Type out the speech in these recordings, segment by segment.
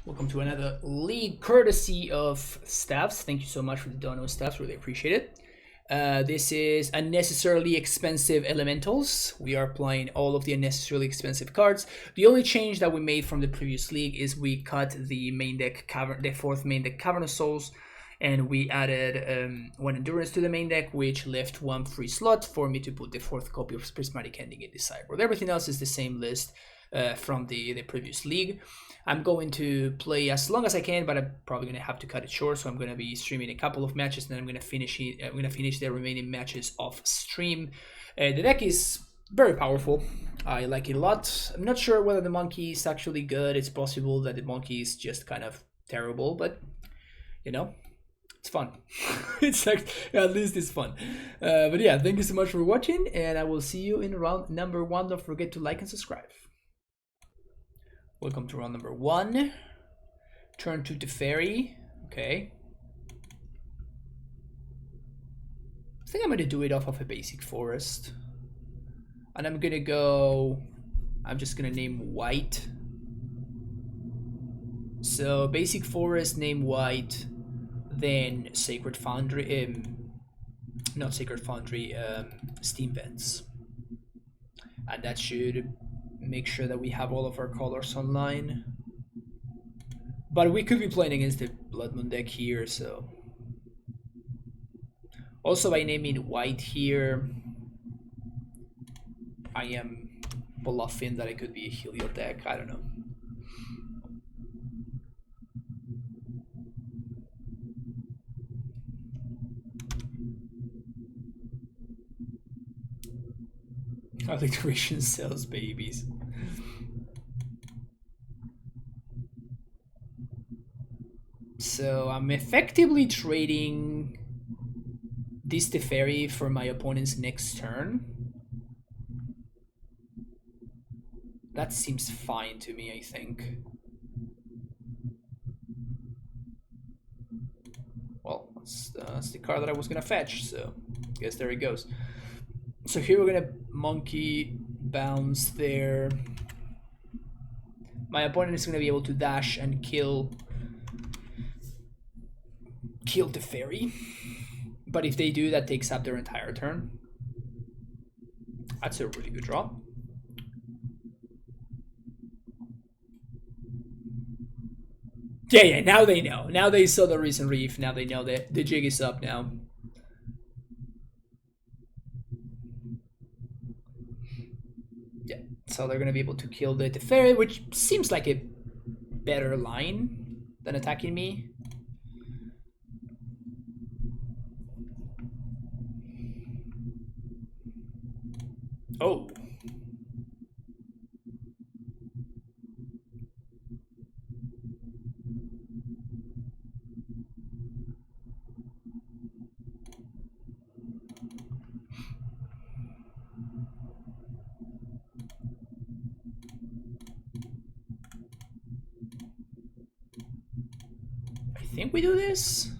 Welcome to another league courtesy of Staffs. Thank you so much for the dono, Staffs. Really appreciate it. This is Unnecessarily Expensive Elementals. We are playing all of the unnecessarily expensive cards. The only change that we made from the previous league is we cut the main deck, the fourth main deck Cavern of Souls, and we added one Endurance to the main deck, which left one free slot for me to put the fourth copy of Prismatic Ending in the sideboard. Everything else is the same list from the previous league. I'm going to play as long as I can, but I'm probably going to have to cut it short. So I'm going to be streaming a couple of matches, and then I'm going to finish it. I'm going to finish the remaining matches off stream. The deck is very powerful. I like it a lot. I'm not sure whether the Monke is actually good. It's possible that the Monke is just kind of terrible, but you know, it's fun. It's like, at least it's fun. But yeah, thank you so much for watching, and I will see you in round number 1. Don't forget to like and subscribe. Welcome to round number 1. Turn to Teferi. Okay. I think I'm gonna do it off of a basic forest. And I'm gonna go, I'm just gonna name white. So basic forest, name white, then Sacred Foundry, not Sacred Foundry, Steam Vents. And that should make sure that we have all of our colors online. But we could be playing against the Blood Moon deck here, so. Also, by naming white here, I am bluffing that it could be a Helio deck. I don't know. Alliteration sells babies. So I'm effectively trading this Teferi for my opponent's next turn. That seems fine to me, I think. Well, that's the card that I was gonna fetch, so I guess there it goes. So here we're gonna Monkey bounce there. My opponent is gonna be able to dash and kill the fairy. But if they do, that takes up their entire turn. That's a really good draw. Yeah, now they know. Now they saw the recent reef. Now they know that the jig is up now. So they're going to be able to kill the Teferi, which seems like a better line than attacking me. Oh. I think we do this.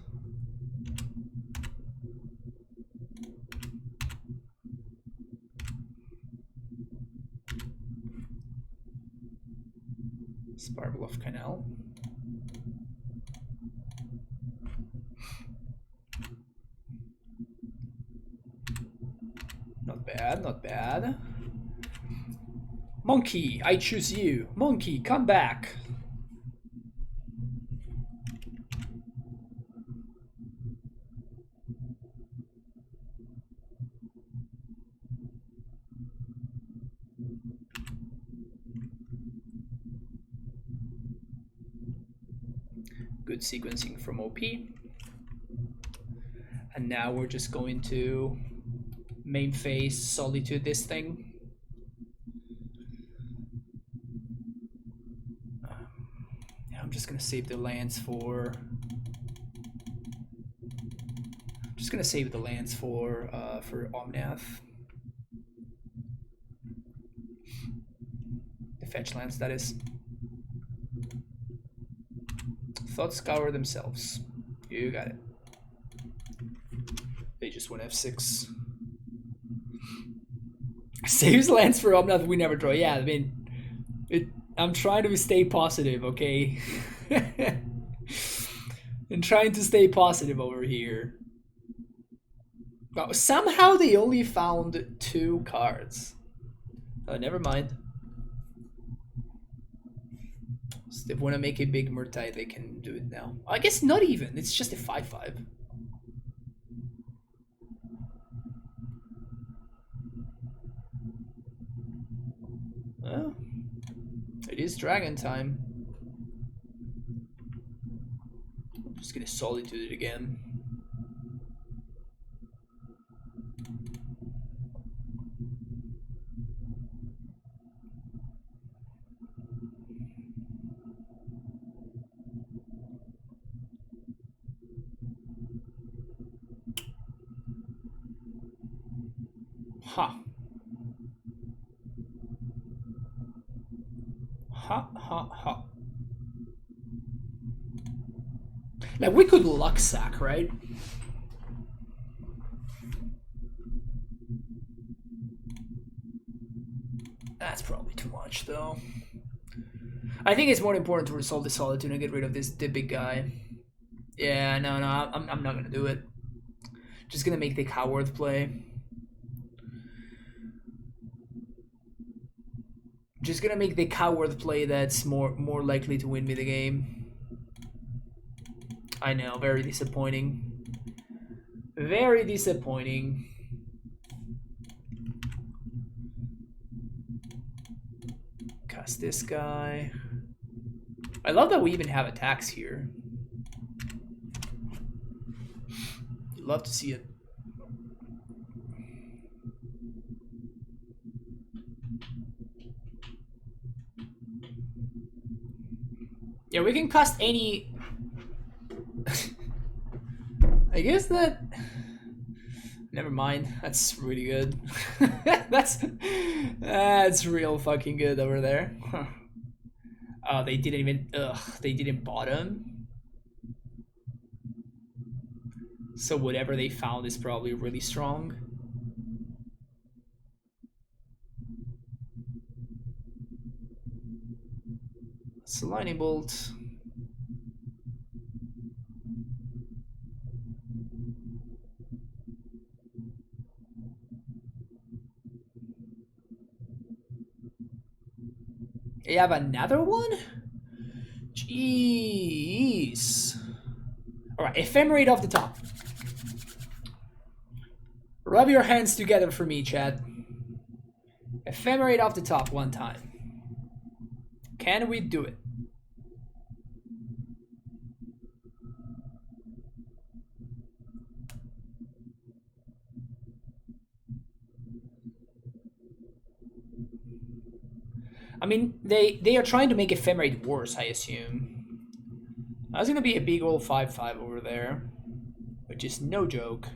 Sparkle of Canal. Not bad, not bad. Monkey, I choose you. Monkey, come back. Good sequencing from OP. And now we're just going to main phase Solitude this thing. Yeah, I'm just gonna save the lands for. I'm just gonna save the lands for Omnath. The fetch lands, that is. Thoughts scour themselves. You got it. They just went F6. Saves lands for Omnath, we never draw. Yeah, I mean, I'm trying to stay positive, okay? And trying to stay positive over here. But somehow they only found 2 cards. Oh, never mind. So if they want to make a big Murktide, they can do it now. I guess not even. It's just a 5/5. Well, it is dragon time. I'm just gonna solitude it again. Ha. Ha, ha, ha. Like, we could luck sack, right? That's probably too much, though. I think it's more important to resolve the Solitude and get rid of the big guy. Yeah, no, I'm not gonna do it. Just gonna make the coward play. Just gonna make the coward play that's more likely to win me the game. I know, very disappointing. Very disappointing. Cast this guy. I love that we even have attacks here. Love to see it. Yeah, we can cast any... I guess that... Never mind. That's really good. That's real fucking good over there. Huh. Oh, they didn't even... Ugh, they didn't bottom. So whatever they found is probably really strong. It's a lightning bolt. You have another one? Jeez. Alright, ephemerate off the top. Rub your hands together for me, Chad. Ephemerate off the top one time. Can we do it? I mean, they are trying to make ephemerate worse, I assume. That's gonna be a big old 5/5 over there, which is no joke.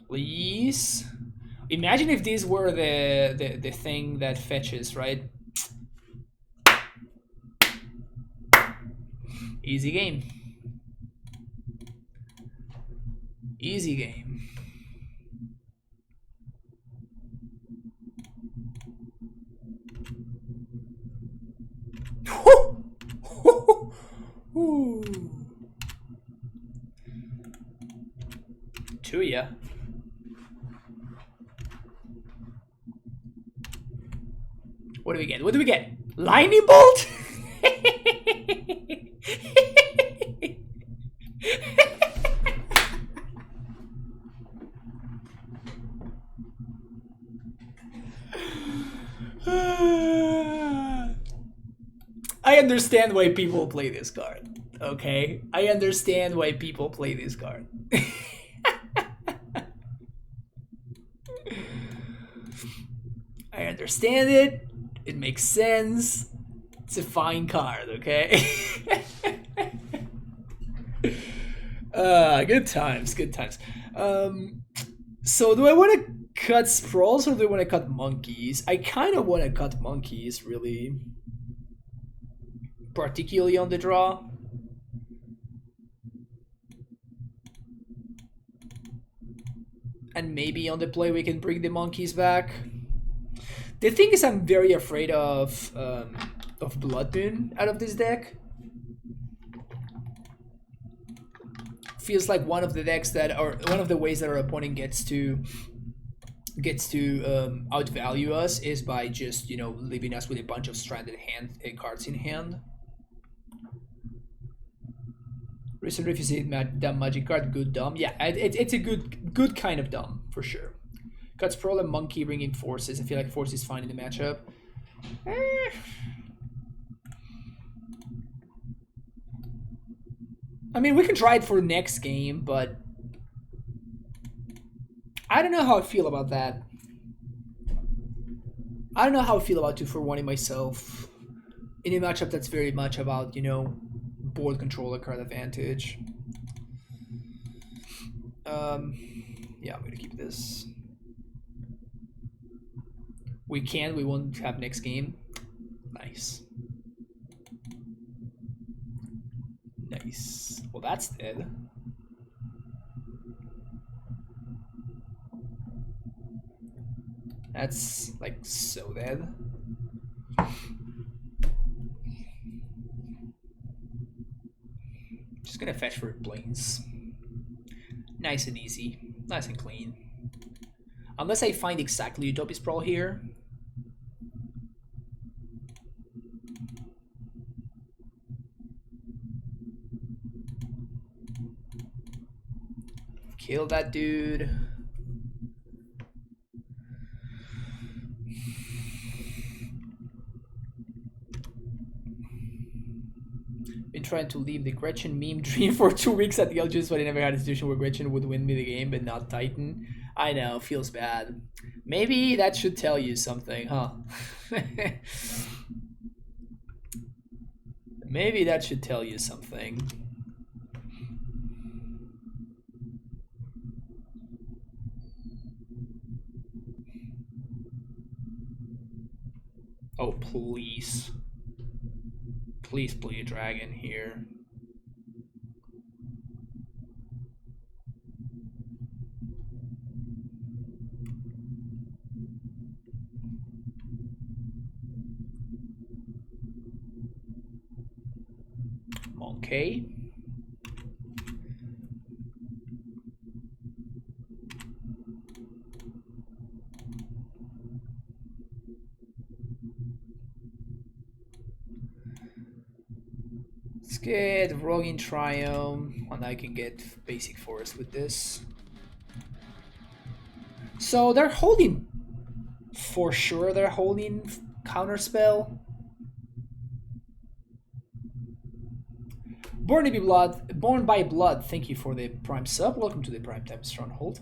Please. Imagine if these were the thing that fetches, right? Easy game. Easy game. To ya. What do we get? What do we get? Lightning bolt? I understand why people play this card. Okay? I understand why people play this card. I understand it. It makes sense. It's a fine card, okay? Good times, good times. So do I want to cut Sprawls or do I want to cut Monkeys? I kind of want to cut Monkeys, really. Particularly on the draw. And maybe on the play we can bring the Monkeys back. The thing is, I'm very afraid of Blood Moon out of this deck. Feels like one of the decks that are one of the ways that our opponent gets to outvalue us is by just, you know, leaving us with a bunch of stranded cards in hand. Recent if you see dumb magic card, good dumb. Yeah, it's a good kind of dumb for sure. Cuts Pearl and Monke bringing Forces. I feel like Force is fine in the matchup. I mean, we can try it for next game, but I don't know how I feel about that. I don't know how I feel about 2-for-1 myself in a matchup that's very much about, you know, board controller card advantage. Yeah, I'm gonna keep this. We won't have next game. Nice. Nice. Well, that's dead. That's like so dead. Just gonna fetch for Plains. Nice and easy. Nice and clean. Unless I find exactly Utopia Sprawl here. Kill that dude. Been trying to leave the Gretchen meme dream for 2 weeks at the LGS, but I never had a situation where Gretchen would win me the game, but not Titan. I know, feels bad. Maybe that should tell you something, huh? Maybe that should tell you something. Oh, please. Please play a dragon here. Monke. Let's get Rogin Triumph, and I can get basic forest with this. So they're holding, for sure they're holding Counterspell. Born by Blood, thank you for the Prime sub. Welcome to the Prime Time Stronghold.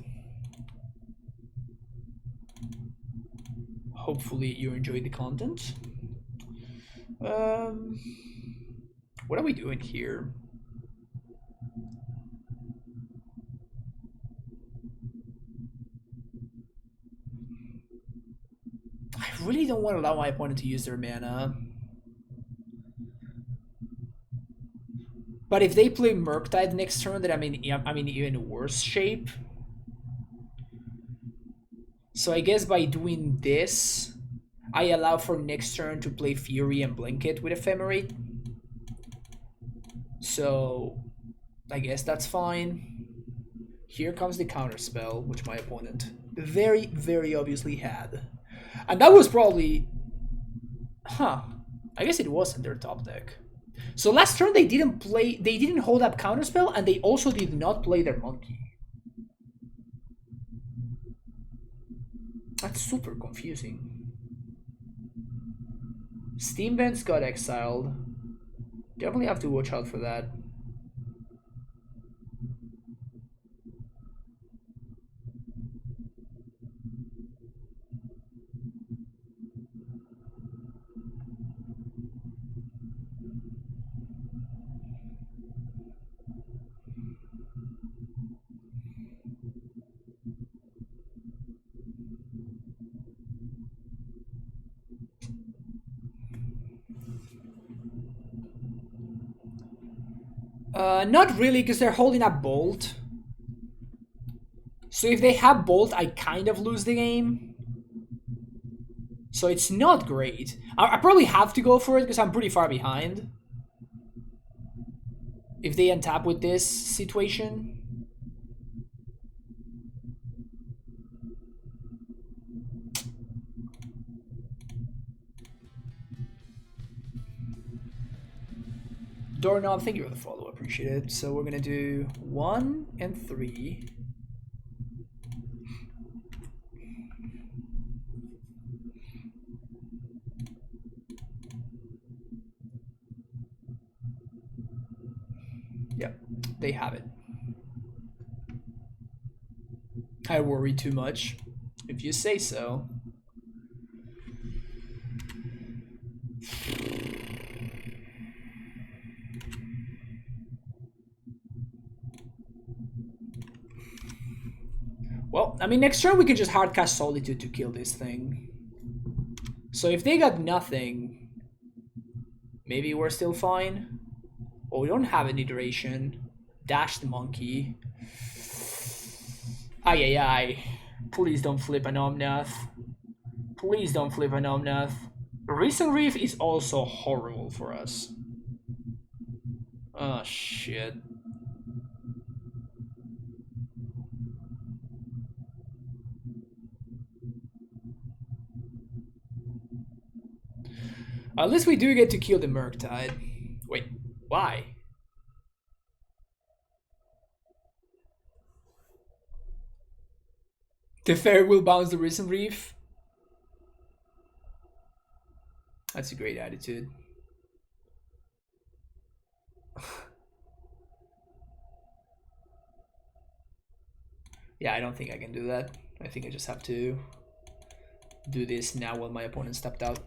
Hopefully you enjoyed the content. What are we doing here? I really don't want to allow my opponent to use their mana. But if they play Murktide next turn, then I'm in even worse shape. So I guess by doing this, I allow for next turn to play Fury and Blanket with Ephemerate. So I guess that's fine. Here comes the Counterspell, which my opponent very, very obviously had. And that was probably... Huh. I guess it was in their top deck. So last turn they didn't hold up Counterspell, and they also did not play their Monke. That's super confusing. Steam Vents got exiled. Definitely have to watch out for that. Not really, because they're holding up Bolt. So if they have Bolt, I kind of lose the game. So it's not great. I probably have to go for it because I'm pretty far behind. If they untap with this situation. Doorknob, thank you for the follow, appreciate it. So we're gonna do 1 and 3. Yep, they have it. I worry too much, if you say so. Well, I mean, next turn we could just hardcast Solitude to kill this thing. So if they got nothing, maybe we're still fine. Oh, we don't have an iteration. Dash the monkey. Ay, ay, ay. Please don't flip an Omnath. Please don't flip an Omnath. Recent Reef is also horrible for us. Oh, shit. At least we do get to kill the Murktide. Wait, why? The Fair will bounce the Recent Reef. That's a great attitude. Yeah, I don't think I can do that. I think I just have to do this now while my opponent stepped out.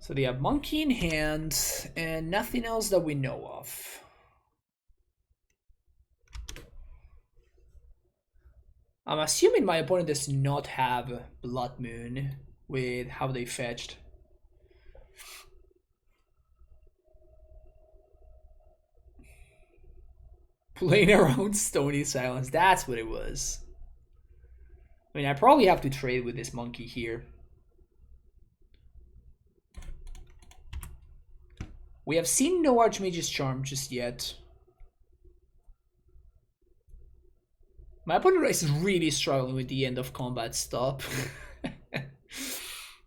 So they have Monkey in hand and nothing else that we know of. I'm assuming my opponent does not have Blood Moon with how they fetched. Playing around Stony Silence, that's what it was. I mean, I probably have to trade with this monkey here. We have seen no Archmage's Charm just yet. My opponent is really struggling with the end of combat stop.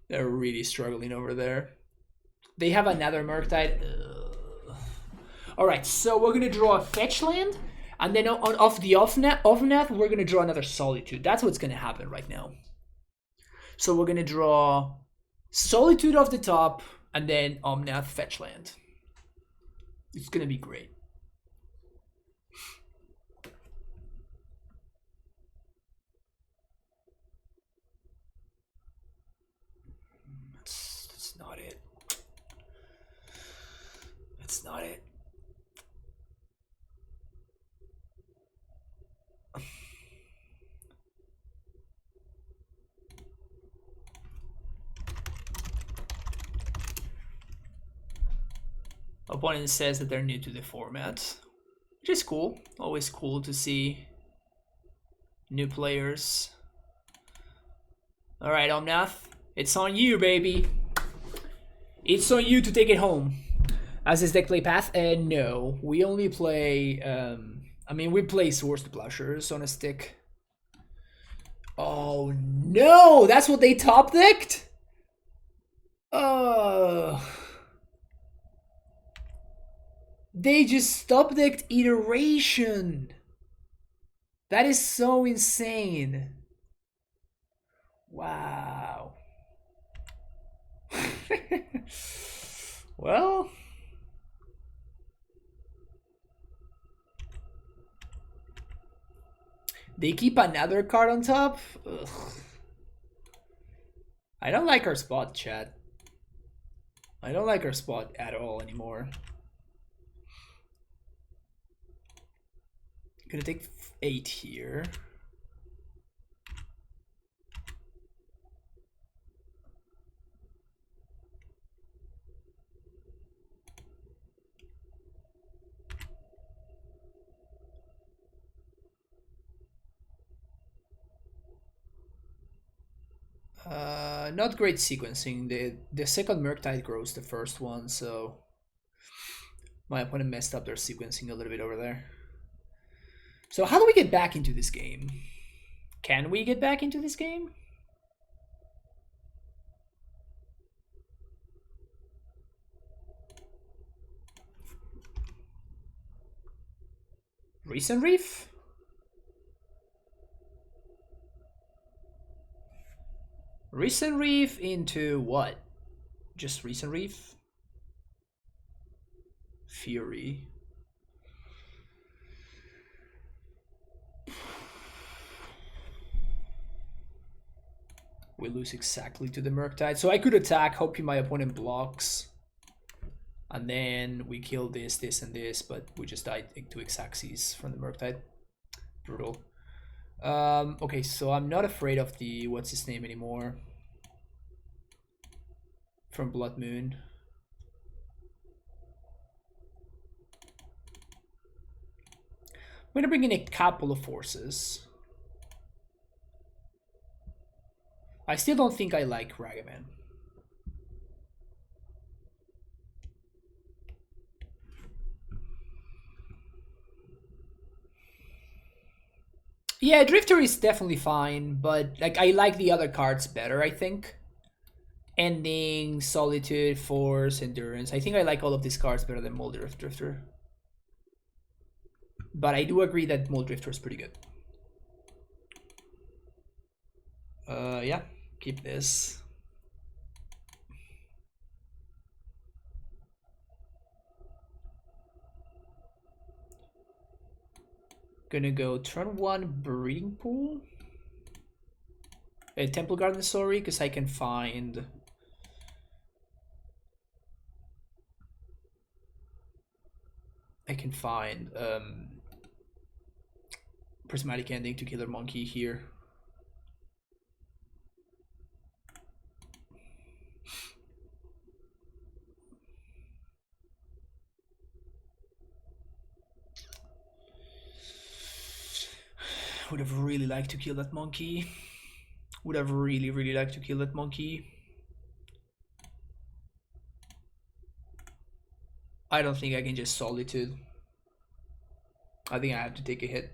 They're really struggling over there. They have another Murktide. Alright, so we're going to draw a fetch land. And then off the Offnath, we're going to draw another Solitude. That's what's going to happen right now. So we're going to draw Solitude off the top. And then Omnath fetch land. It's going to be great. That's not it. That's not it. Opponent says that they're new to the format, which is cool. Always cool to see new players. All right, Omnath, it's on you, baby. It's on you to take it home. As this deck play path? No, we only play. I mean, we play Swords to Plowshares on a stick. Oh no, that's what they top decked. They just top decked Iteration. That is so insane. Wow. Well, they keep another card on top. Ugh. I don't like our spot, chat. I don't like our spot at all anymore. Gonna take 8 here. Not great sequencing. The second Murktide grows the first one, so my opponent messed up their sequencing a little bit over there. So how do we get back into this game? Can we get back into this game? Recent Reef? Recent Reef into what? Just Recent Reef? Fury. We lose exactly to the Murktide. So I could attack, hoping my opponent blocks. And then we kill this, this, and this, but we just died to Xaxes from the Murktide. Brutal. Okay, so I'm not afraid of the what's his name anymore. From Blood Moon. I'm gonna bring in a couple of forces. I still don't think I like Ragavan. Yeah, Drifter is definitely fine, but like I like the other cards better, I think. Ending, Solitude, Force, Endurance. I think I like all of these cards better than Molder Drifter. But I do agree that Mold Drifter is pretty good. Yeah, keep this. Gonna go turn 1 Breeding Pool. A Temple Garden, sorry, because I can find... Prismatic Ending to Killer Monkey here. Would have really liked to kill that monkey. Would have really liked to kill that monkey. I don't think I can just Solitude. I think I have to take a hit.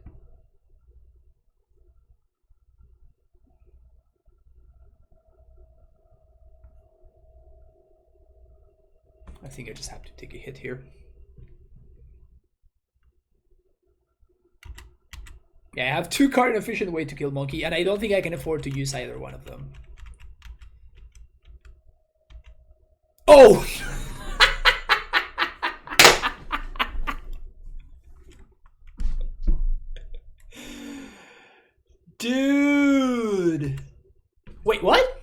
I think I just have to take a hit here. Yeah, I have 2 card efficient way to kill monkey, and I don't think I can afford to use either one of them. Oh! Dude! Wait, what?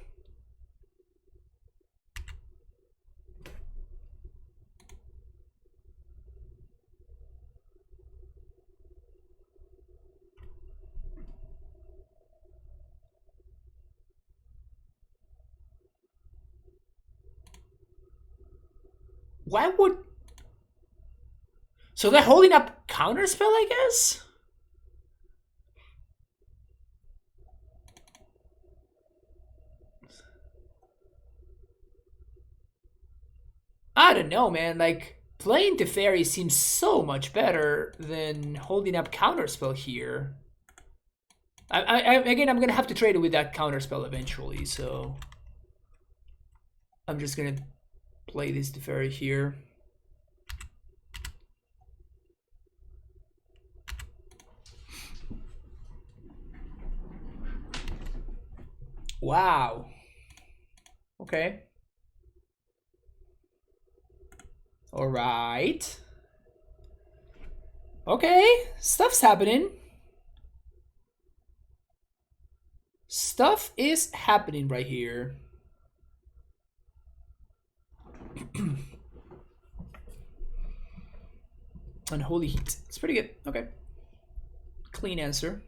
Why would... So they're holding up counterspell, I guess? I don't know, man. Like, playing Teferi seems so much better than holding up counterspell here. Again, I'm gonna have to trade it with that counterspell eventually, so... I'm just gonna play this Teferi here. Wow. Okay. All right. Okay, stuff's happening. Stuff is happening right here. Unholy Heat. It's pretty good. Okay. Clean answer.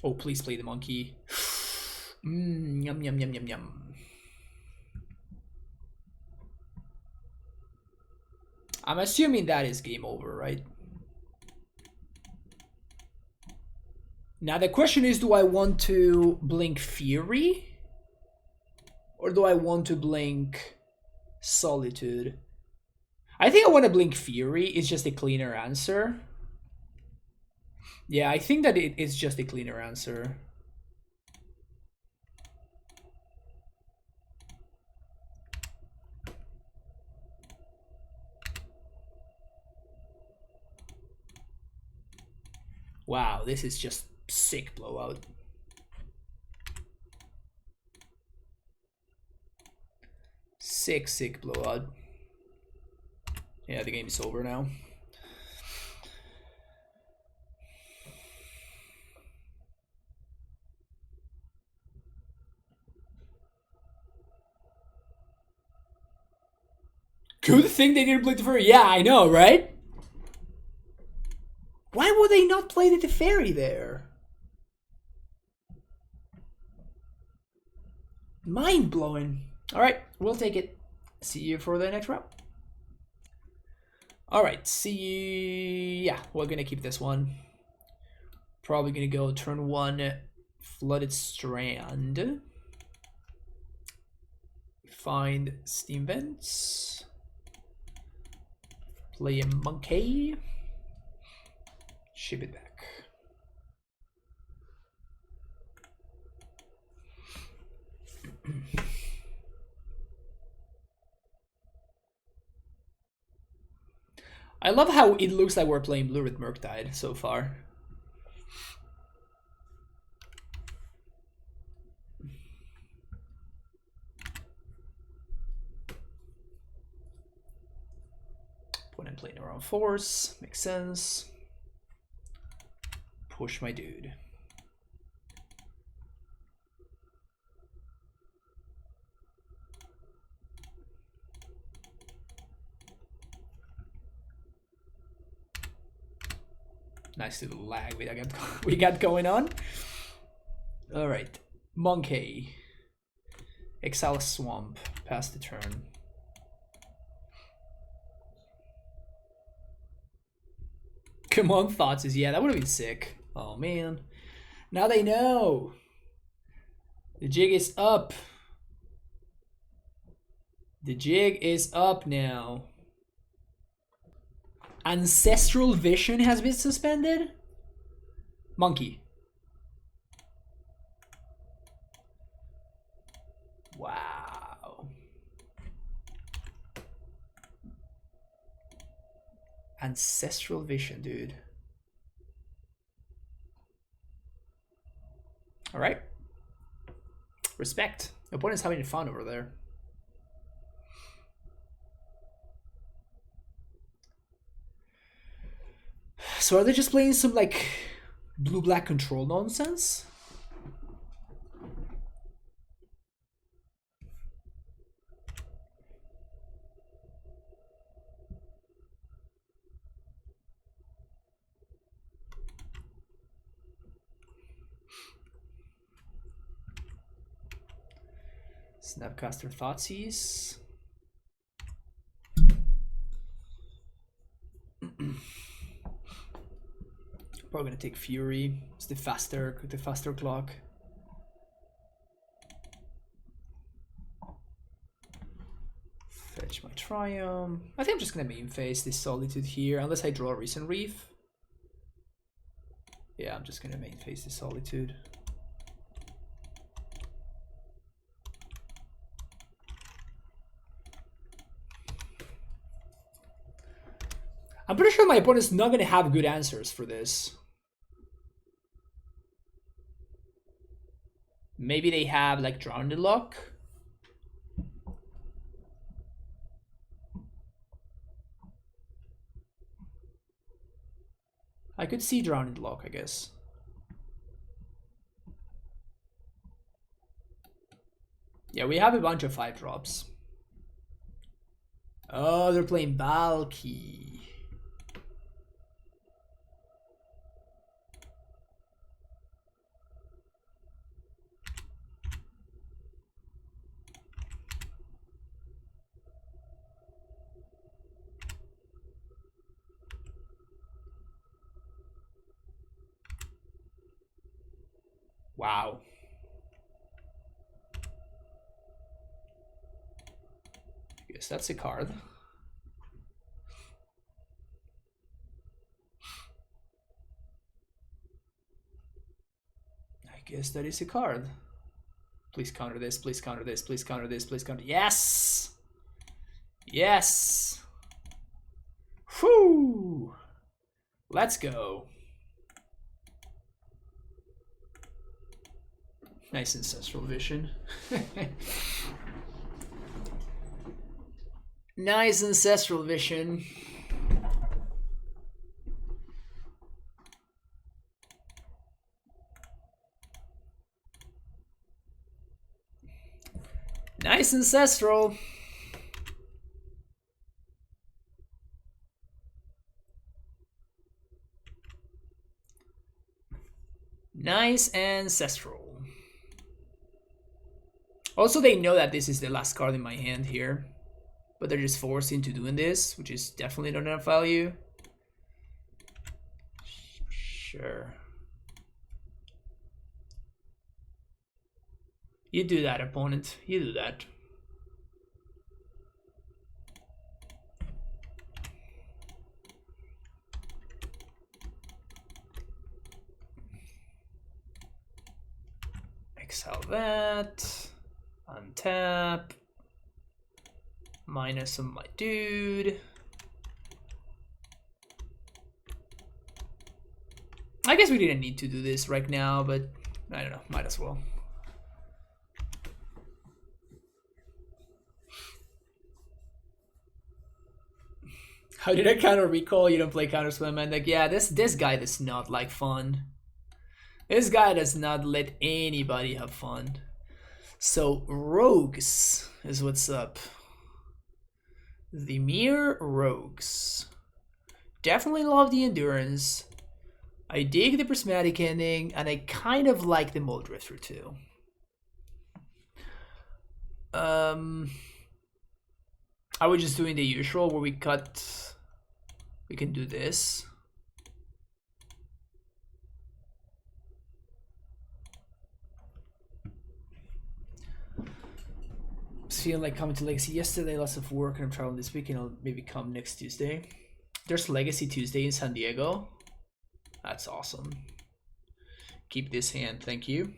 Oh, please play the monkey. Yum, yum, yum, yum, yum. I'm assuming that is game over, right? Now the question is, do I want to blink Fury? Or do I want to blink Solitude? I think I want to blink Fury. It's just a cleaner answer. Yeah, I think that it is just a cleaner answer. Wow, this is just sick blowout. Sick blowout. Yeah, the game is over now. Good thing they didn't play the Fairy. Yeah, I know, right? Why would they not play the Teferi there? Mind blowing. All right, we'll take it. See you for the next round. All right, see you. Yeah, we're gonna keep this one. Probably gonna go turn 1, Flooded Strand. Find Steam Vents. Play a Monke. Ship it back. I love how it looks like we're playing blue with Murktide so far. Opponent playing around force, makes sense. Push my dude. Nice little lag we got going on. All right, Monke. Exile Swamp. Pass the turn. Come on, Thoughts is yeah, that would have been sick. Oh man. Now they know. The jig is up. The jig is up now. Ancestral Vision has been suspended? Monkey. Wow. Ancestral Vision, dude. All right. Respect. The opponent's having fun over there. So are they just playing some like blue-black control nonsense? Snapcaster Thoughtseize. Probably gonna take Fury. It's the faster clock. Fetch my Triumph. I think I'm just gonna main phase this Solitude here, unless I draw a Recent Reef. Yeah, I'm just gonna main phase this Solitude. I'm pretty sure my opponent's not gonna have good answers for this. Maybe they have like Drowned Luck. I could see Drowned Luck, I guess. Yeah, we have a bunch of 5-drops. Oh, they're playing Balky. Wow. I guess that's a card. I guess that is a card. Please counter this, please counter this, please counter this, please counter. Yes! Yes! Whew! Let's go. Nice ancestral vision. Nice ancestral vision. Nice ancestral. Nice ancestral. Also, they know that this is the last card in my hand here, but they're just forced into doing this, which is definitely not enough value. Sure. You do that, opponent. You do that. Exile that. Untap. Minus on my dude. I guess we didn't need to do this right now, but I don't know. Might as well. How did I counter recall? You don't play counter spell, man. Like, yeah, this guy does not like fun. This guy does not let anybody have fun. So rogues is what's up. The mere rogues. Definitely love the endurance. I dig the prismatic ending, and I kind of like the Mold Drifter too. I was just doing the usual where we cut. We can do this. I was feeling like coming to Legacy yesterday, lots of work, and I'm traveling this weekend. I'll maybe come next Tuesday. There's Legacy Tuesday in San Diego. That's awesome. Keep this hand, thank you.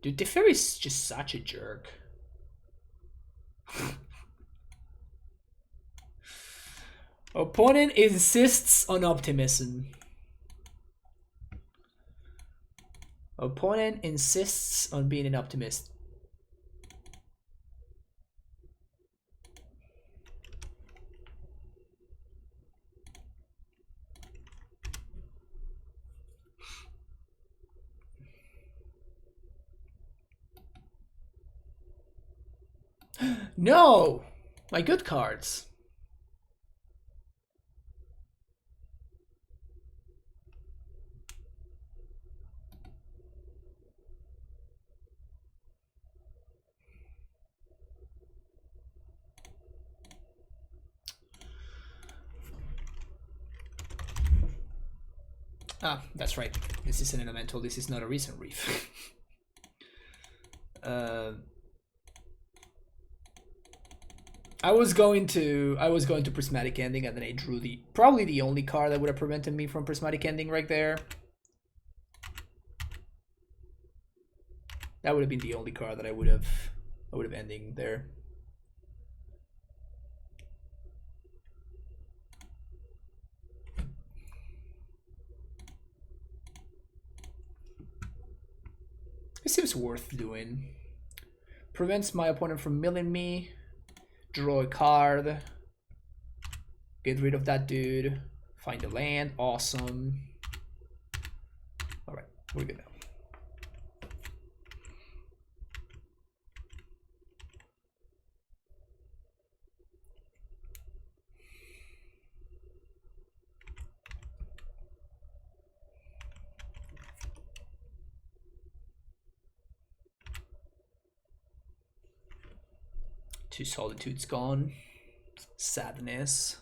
Dude, Teferi's just such a jerk. Opponent insists on optimism. Opponent insists on being an optimist. No! My good cards. Ah, that's right. This is an elemental. This is not a recent reef. I was going to prismatic ending, and then I drew probably the only card that would have prevented me from prismatic ending right there. That would have been the only card that I would have ending there. It seems worth doing. Prevents my opponent from milling me. Draw a card. Get rid of that dude. Find a land. Awesome. Alright, we're good now. Two Solitudes gone. Sadness.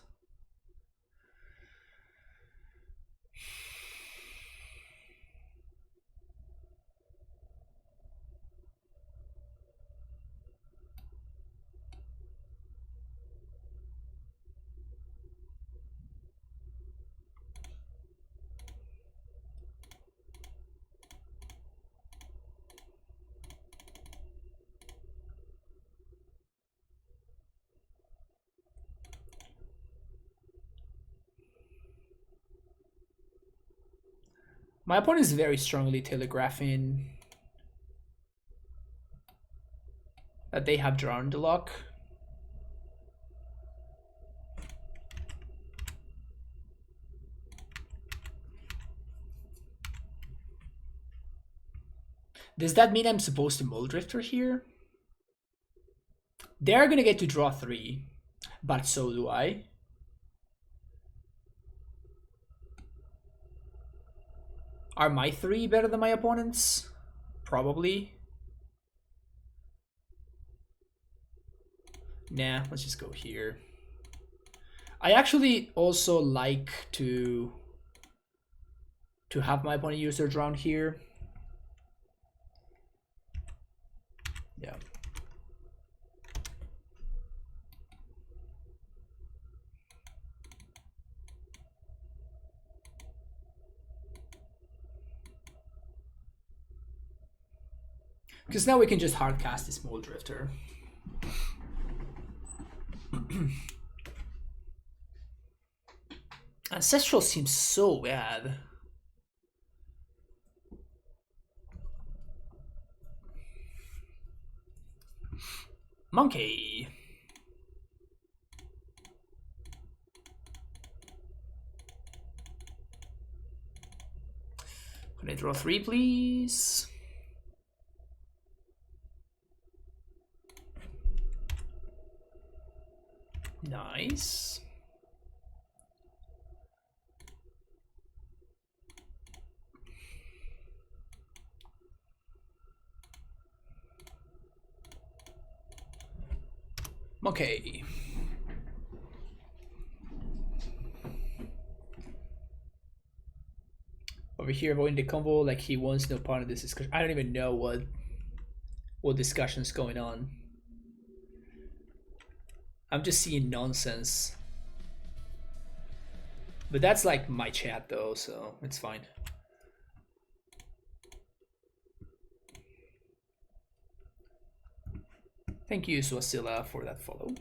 My opponent is very strongly telegraphing that they have drawn the luck. Does that mean I'm supposed to Muldrifter here? They're gonna get to draw 3, but so do I. Are my 3 better than my opponent's? Probably. Nah, let's just go here. I actually also like to have my opponent use their drawn here. Yeah. Because now we can just hardcast this Muldrifter. Ancestral seems so bad. Monke. Can I draw 3, please? Nice. Okay. Over here, avoiding the combo, like he wants no part of this discussion. I don't even know what discussion's going on. I'm just seeing nonsense. But that's like my chat though, so it's fine. Thank you, Swasila, for that follow.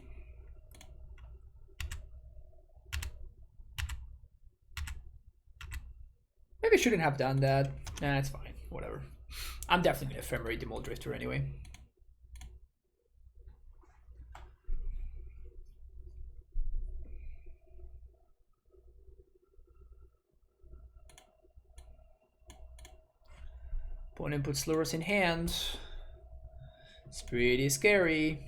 Maybe I shouldn't have done that. Nah, it's fine. Whatever. I'm definitely gonna ephemerate the Muldrifter anyway. Opponent puts Lurrus in hand. It's pretty scary.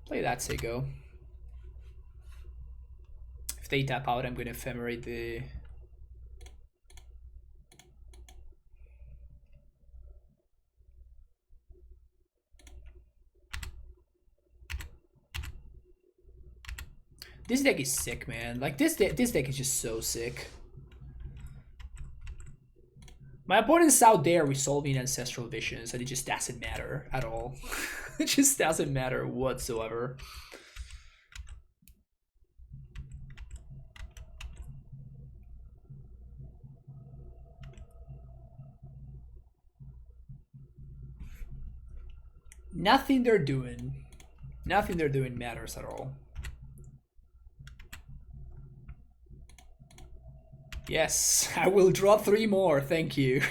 Play that Sego. If they tap out, I'm gonna ephemerate the... This deck is sick, man. Like this deck is just so sick. My opponent's out there resolving ancestral visions, and it just doesn't matter at all. It just doesn't matter whatsoever. Nothing they're doing matters at all. Yes, I will draw 3 more, thank you.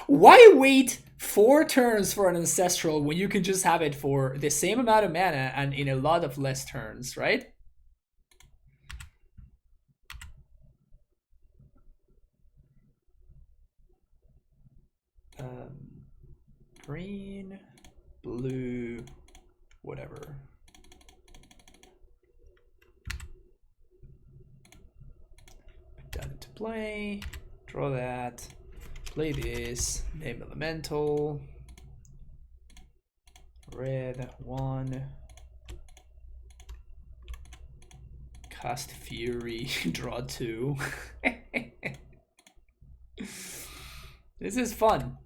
Why wait 4 turns for an ancestral when you can just have it for the same amount of mana and in a lot of less turns, right? Green, blue, whatever. Put that into play, draw that, play this, name elemental, red 1, cast Fury, draw 2. This is fun.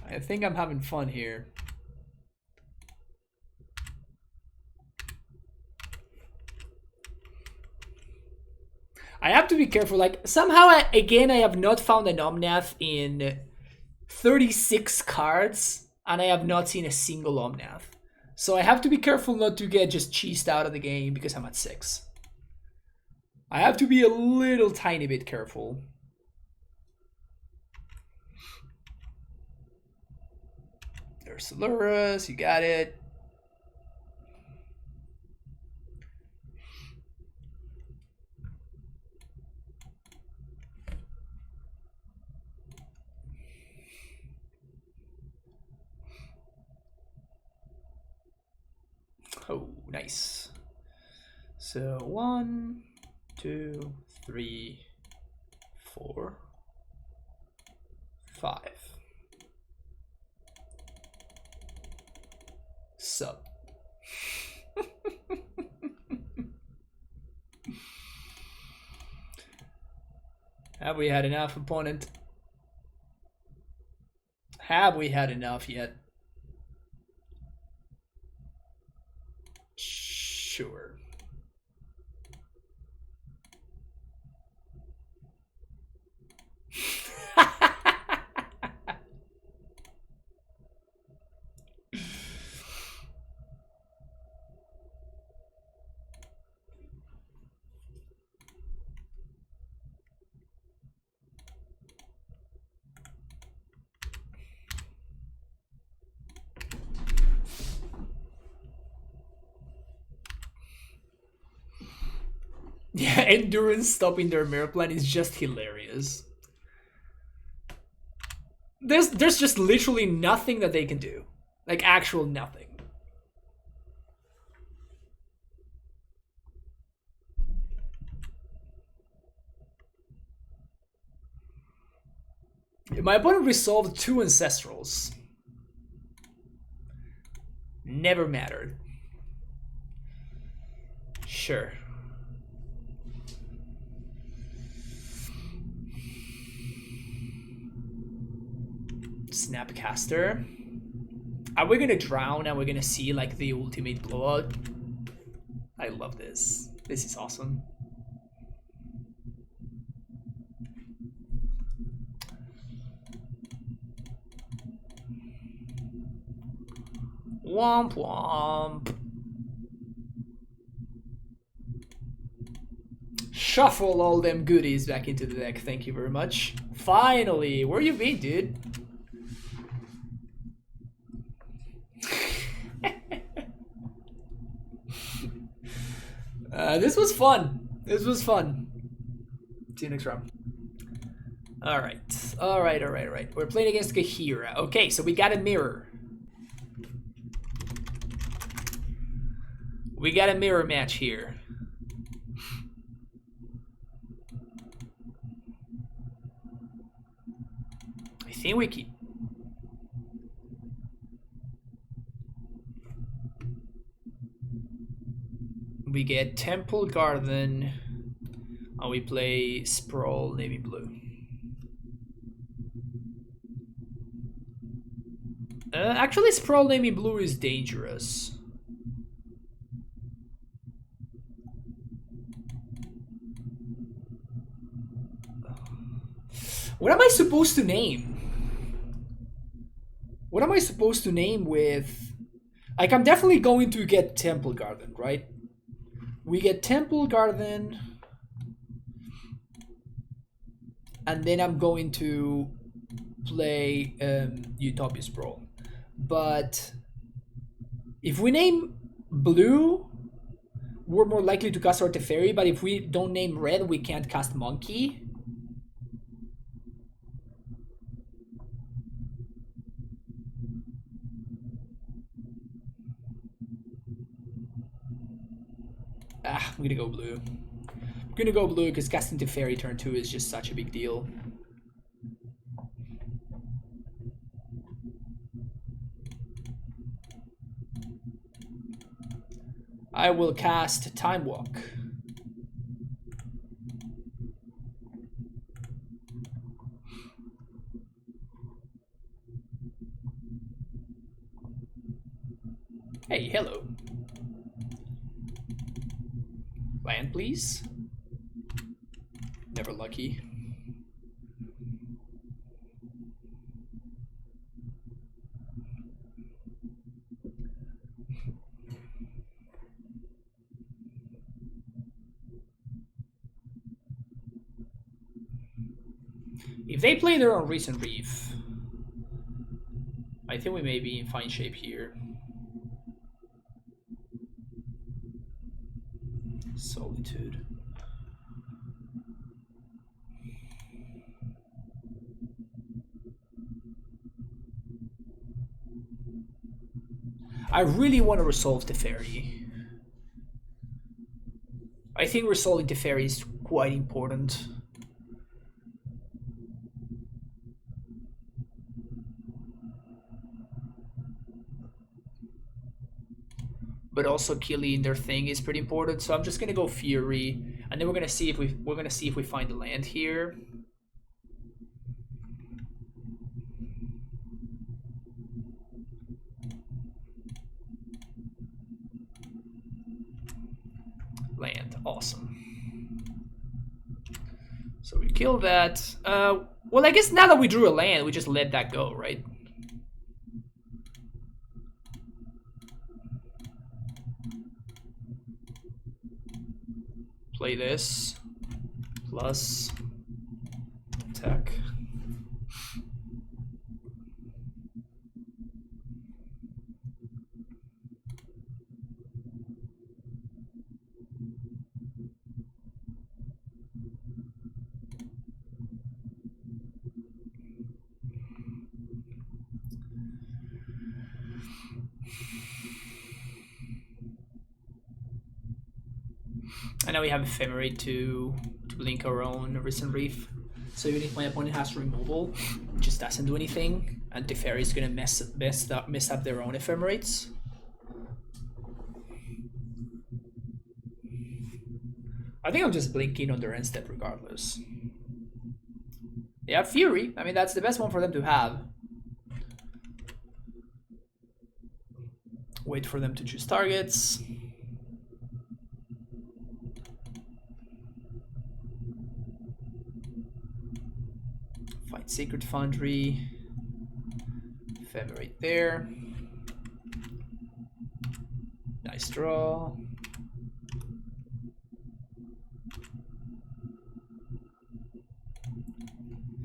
I think I'm having fun here. I have to be careful. Like, somehow, again, I have not found an Omnath in 36 cards, and I have not seen a single Omnath. So I have to be careful not to get just cheesed out of the game because I'm at 6. I have to be a little tiny bit careful. There's Lurrus, you got it. Oh, nice. So 1, 2, 3, 4, 5. Sub. Have we had enough, opponent? Have we had enough yet? Sure. Yeah, Endurance stopping their mirror plan is just hilarious. There's just literally nothing that they can do. Like, actual nothing. My opponent resolved 2 Ancestrals. Never mattered. Sure. Snapcaster. Are we gonna drown and we're gonna see like the ultimate blowout? I love this. This is awesome. Womp womp. Shuffle all them goodies back into the deck. Thank you very much. Finally, where you been, dude? This was fun. This was fun. See you next round. All right. We're playing against Kaheera. Okay, so we got a mirror. We got a mirror match here. I think we keep. We get Temple Garden, and we play Sprawl Navy Blue. Actually, Sprawl Navy Blue is dangerous. What am I supposed to name? What am I supposed to name with... Like, I'm definitely going to get Temple Garden, right? We get Temple Garden, and then I'm going to play Utopia Sprawl. But if we name blue, we're more likely to cast our Teferi, but if we don't name red, we can't cast Monke. I'm gonna go blue. I'm gonna go blue because casting Teferi turn 2 is just such a big deal. I will cast Time Walk. Hey, hello. Land, please. lucky. If they play their own recent reef, I think we may be in fine shape here. Solitude. I really want to resolve the ferry. I think resolving the ferry is quite important. But also killing their thing is pretty important. So I'm just gonna go Fury, and then we're gonna see if we find the land here. Land, awesome. So we kill that. Well, I guess now that we drew a land, we just let that go, right? Play this, plus attack. And now we have Ephemerate to blink our own recent reef. So even if my opponent has removal, it just doesn't do anything, and the fairy is gonna mess up their own Ephemerates. I think I'm just blinking on their end step regardless. They have Fury. I mean, that's the best one for them to have. Wait for them to choose targets. Fight Sacred Foundry. Ephemerate there. Nice draw.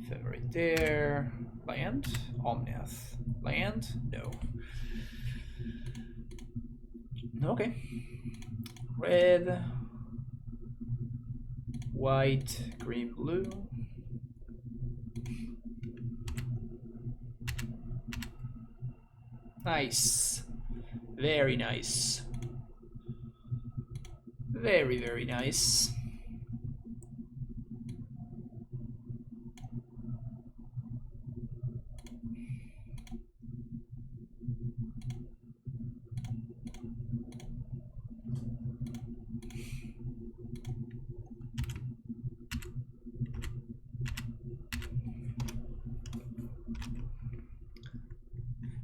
Ephemerate there. Land? Omnath. Land? No. Okay. Red. White. Green, blue. Nice. Very nice. Very, very nice.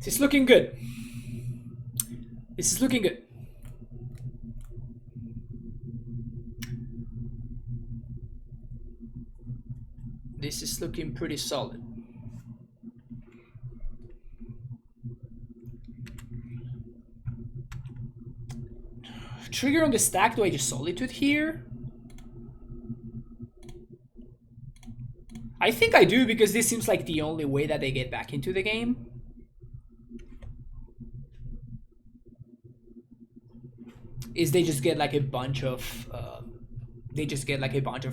This is looking good. This is looking good. This is looking pretty solid. Trigger on the stack, do I just Solitude here? I think I do, because this seems like the only way that they get back into the game. Is they just get like a bunch of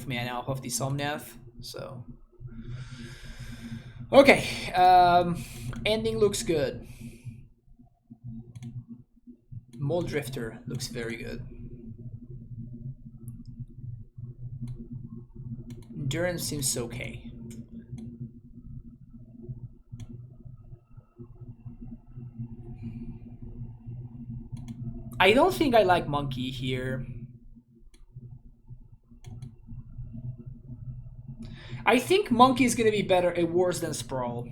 mana off of the Somnath. So okay, ending looks good. Mold Drifter looks very good. Endurance seems okay. I don't think I like Monke here. I think Monke is gonna be better, worse than Sprawl.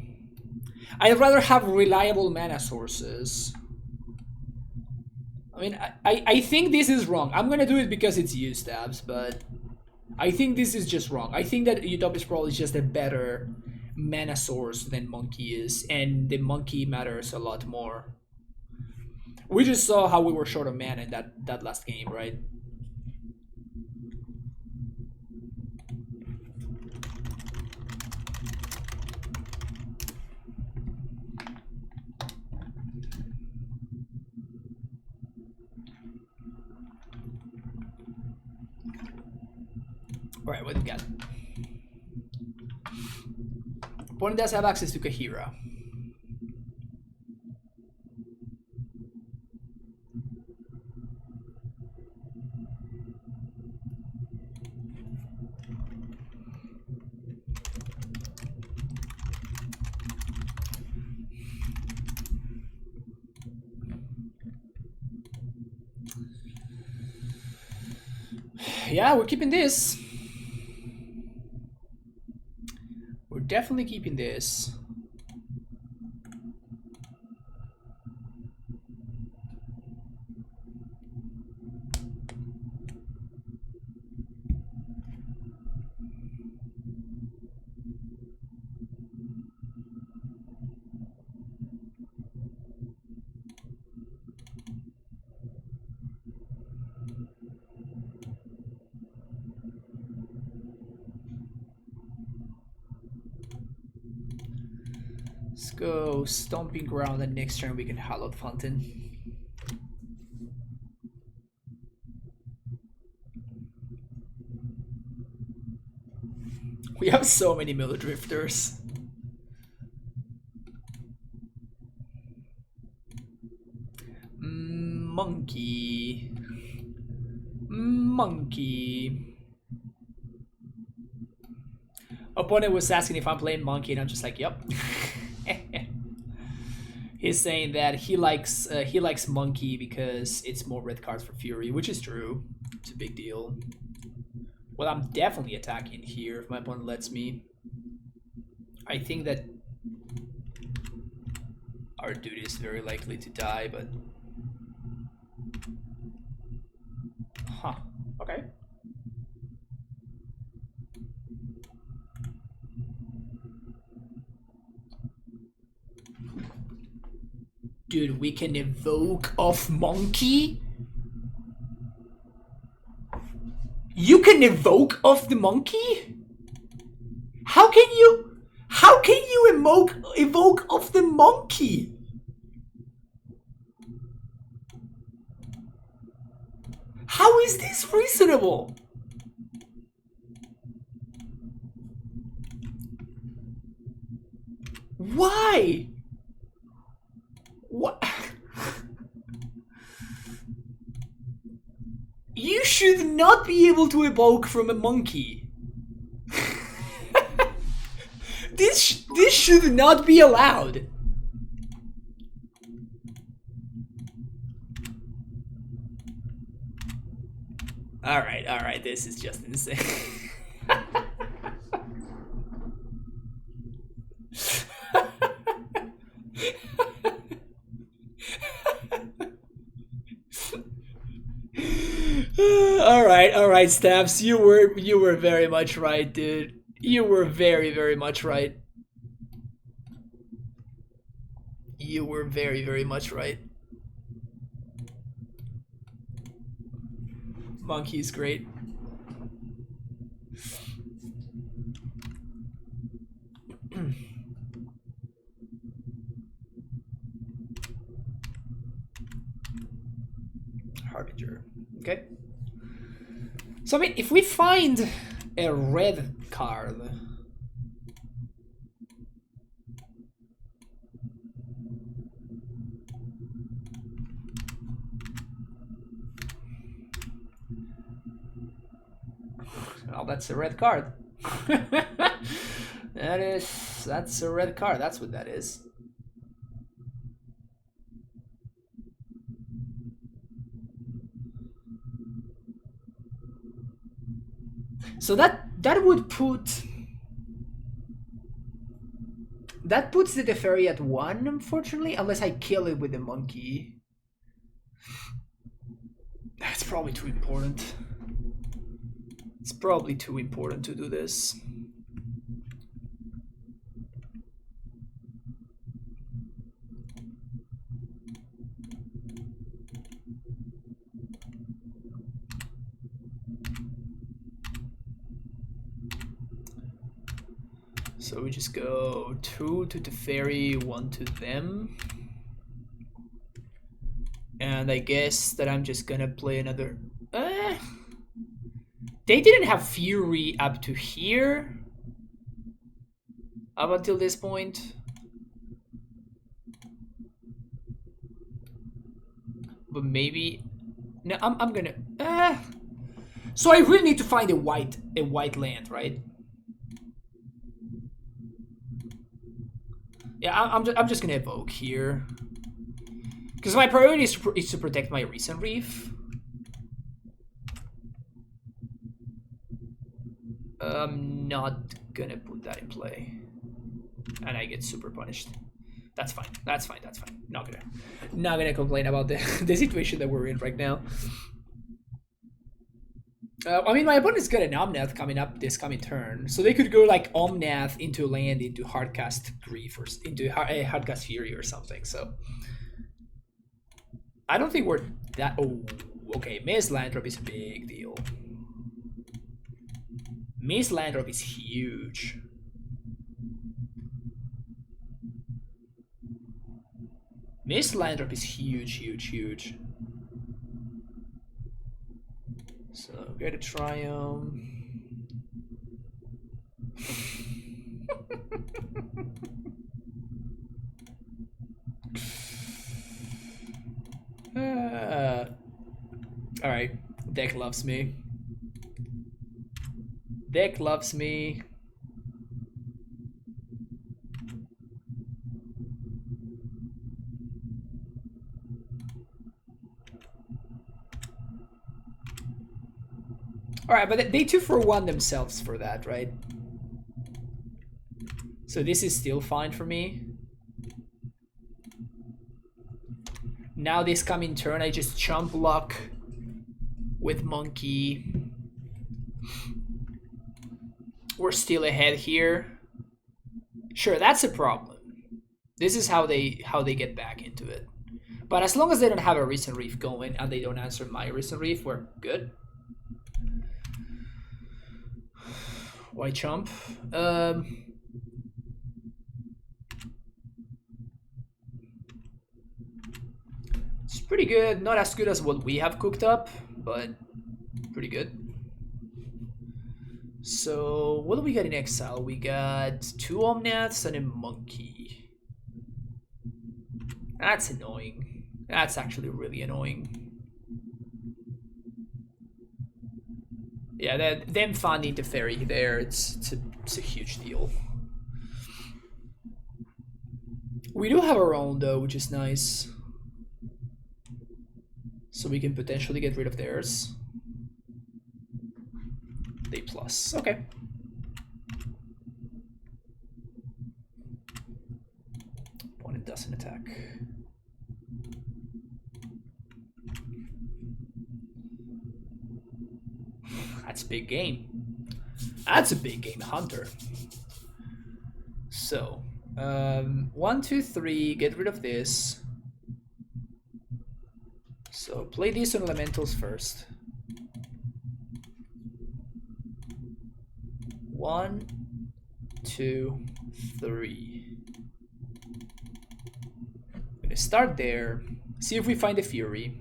I'd rather have reliable mana sources. I mean, I think this is wrong. I'm gonna do it because it's you, Stabs, but I think this is just wrong. I think that Utopia Sprawl is just a better mana source than Monke is, and the Monke matters a lot more. We just saw how we were short of mana in that last game, right? Alright, what do we got? Opponent does have access to Kaheera. Yeah, we're keeping this. We're definitely keeping this. Let's go Stomping Ground, and next turn we can Hallowed Fountain. We have so many Miller Drifters. Monkey. Opponent was asking if I'm playing Monkey, and I'm just like, yep. He's saying that he likes Monkey because it's more red cards for Fury, which is true. It's a big deal. Well, I'm definitely attacking here if my opponent lets me. I think that our dude is very likely to die, but... Huh. Okay. Dude, we can evoke off Monkey? You can evoke off the Monkey? How can you evoke off the Monkey? How is this reasonable? Why? What? You should not be able to evoke from a Monkey. This should not be allowed. All right, this is just insane. All right, Stabs. You were very much right, dude. You were very much right. You were very much right. Monkey's great. Harbinger. Okay. So I mean, if we find a red card, well, that's a red card. That's a red card. That's what that is. So that would put... That puts the Teferi at 1, unfortunately, unless I kill it with the Monkey. That's probably too important. It's probably too important to do this. So we just go 2 to Teferi, 1 to them. And I guess that I'm just gonna play another... They didn't have Fury up to here. Up until this point. But maybe... No, I'm gonna... So I really need to find a white land, right? Yeah, I'm just gonna evoke here. Because my priority is to protect my recent reef. I'm not gonna put that in play. And I get super punished. That's fine. That's fine. That's fine. Not gonna complain about the situation that we're in right now. I mean, my opponent's got an Omnath coming up this coming turn, so they could go like Omnath into land into Hardcast Grief or into Hardcast Fury or something. So I don't think we're that. Oh, okay. Miss Landrop is a big deal. Miss Landrop is huge. Miss Landrop is huge, huge, huge. So get a Triumph. All right, deck loves me. Deck loves me. All right, but they 2-for-1 themselves for that, right? So this is still fine for me. Now this coming turn, I just chump block with Monke. We're still ahead here. Sure, that's a problem. This is how they get back into it. But as long as they don't have a recent reef going and they don't answer my recent reef, we're good. Why chump? It's pretty good. Not as good as what we have cooked up, but pretty good. So what do we got in exile? We got 2 Omnaths and a Monke. That's annoying. That's actually really annoying. Yeah, them finding the ferry there, it's a huge deal. We do have our own though, which is nice. So we can potentially get rid of theirs. They plus. Okay. Opponent doesn't attack. That's a big game. That's a big game, Hunter. So, 1, 2, 3, get rid of this. So play these on elementals first. 1, 2, 3. I'm gonna start there. See if we find a Fury.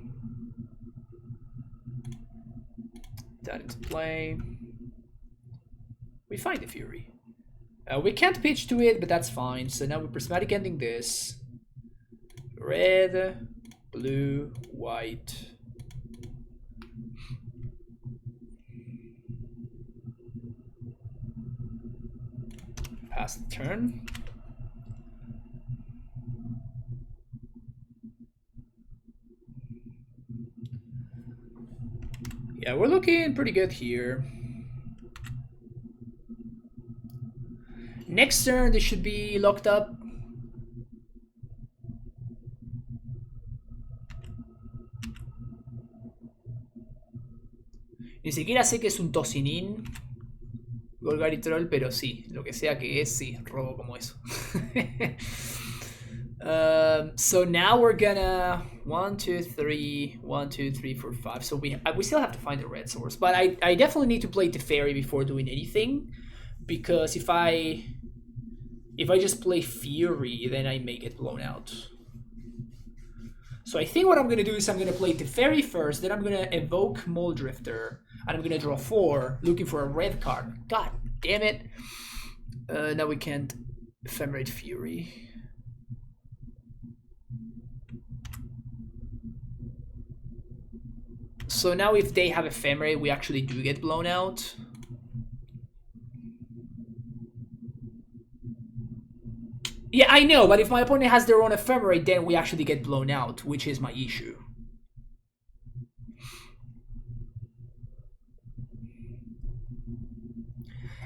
That into play. We find the Fury. We can't pitch to it, but that's fine. So now we're prismatic ending this. Red, blue, white. Pass the turn. Yeah, we're looking pretty good here. Next turn, they should be locked up. Ni siquiera sé que es un tocinín. Golgari Troll, pero sí, lo que sea que es, sí, robo como eso. So now we're gonna 1, 2, 3, 1, 2, 3, 4, 5. So we still have to find the red source, but I definitely need to play Teferi before doing anything, because if I just play Fury, then I may get blown out. So I think what I'm gonna do is I'm gonna play Teferi first, then I'm gonna evoke Moldrifter, and I'm gonna draw 4, looking for a red card. God damn it! Now we can't Ephemerate Fury. So now if they have Ephemerate, we actually do get blown out. Yeah, I know, but if my opponent has their own Ephemerate, then we actually get blown out, which is my issue.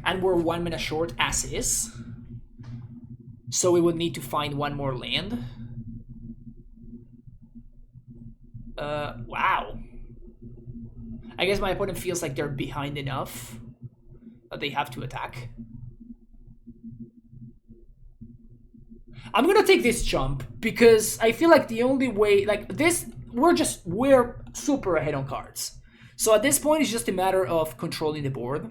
And we're 1 mana short as is. So we would need to find 1 more land. Wow. I guess my opponent feels like they're behind enough that they have to attack. I'm gonna take this jump because I feel like the only way, like this, we're super ahead on cards. So at this point, it's just a matter of controlling the board.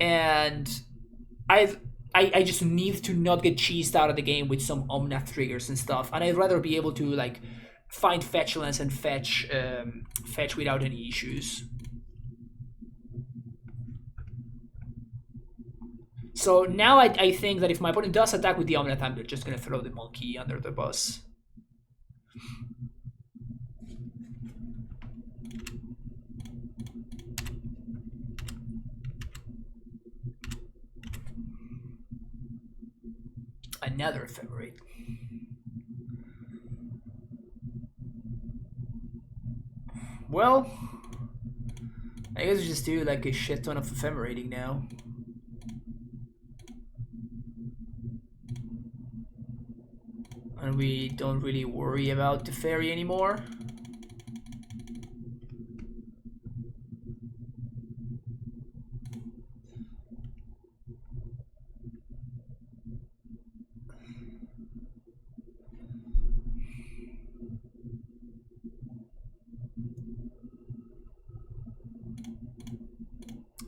And I just need to not get cheesed out of the game with some Omnath triggers and stuff. And I'd rather be able to like find fetch lands and fetch without any issues. So now I think that if my opponent does attack with the Omnath, I'm just gonna throw the Monke under the bus. Another Ephemerate. Well, I guess we just do like a shit ton of Ephemerating now. And we don't really worry about the fairy anymore.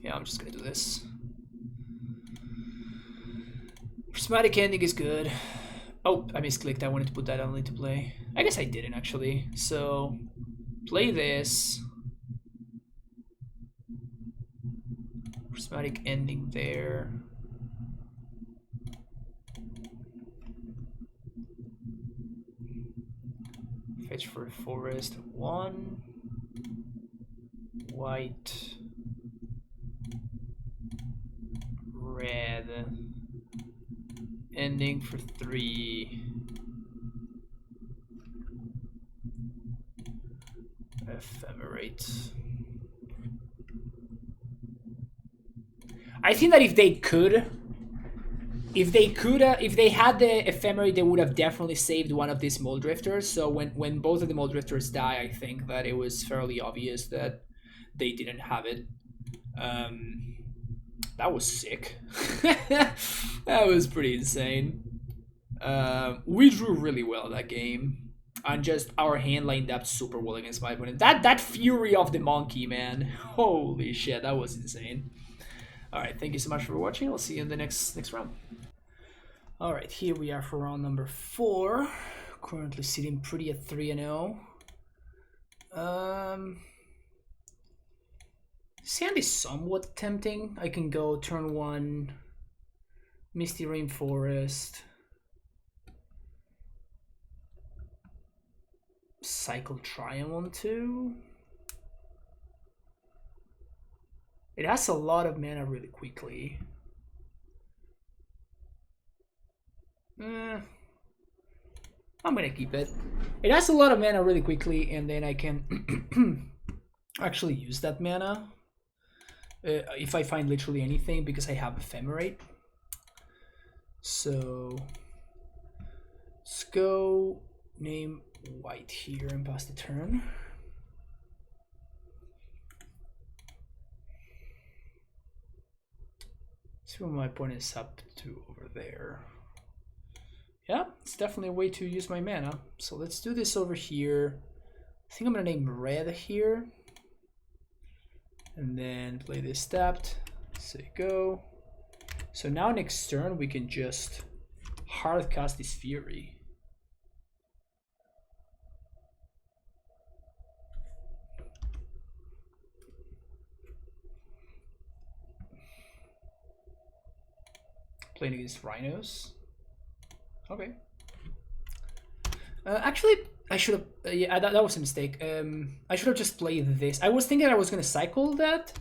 Yeah, I'm just gonna do this. Prismatic Ending is good. Oh, I misclicked. I wanted to put that on into play. I guess I didn't actually. So, play this. Prismatic Ending there. Fetch for forest. 1. White. Red. Ending for 3. Ephemerate. I think that if they had the Ephemerate, they would have definitely saved one of these Moldrifters. So when both of the Moldrifters die, I think that it was fairly obvious that they didn't have it. That was sick. That was pretty insane. We drew really well that game. And just our hand lined up super well against my opponent. That fury of the Monke, man. Holy shit, that was insane. Alright, thank you so much for watching. I'll see you in the next round. Alright, here we are for round number 4. Currently sitting pretty at 3-0. Sand is somewhat tempting. I can go turn 1, Misty Rainforest, cycle Triumph on 2. It has a lot of mana really quickly. I'm gonna keep it. It has a lot of mana really quickly, and then I can actually use that mana if I find literally anything, because I have Ephemerate. So let's go name white here and pass the turn. See what my opponent is up to over there. Yeah, it's definitely a way to use my mana. So let's do this over here. I think I'm gonna name red here. And then play this tapped. Say go. So now next turn we can just hard cast this Fury. Playing against Rhinos. Okay. Actually, I should have. Yeah, that was a mistake. I should have just played this. I was thinking I was gonna cycle that,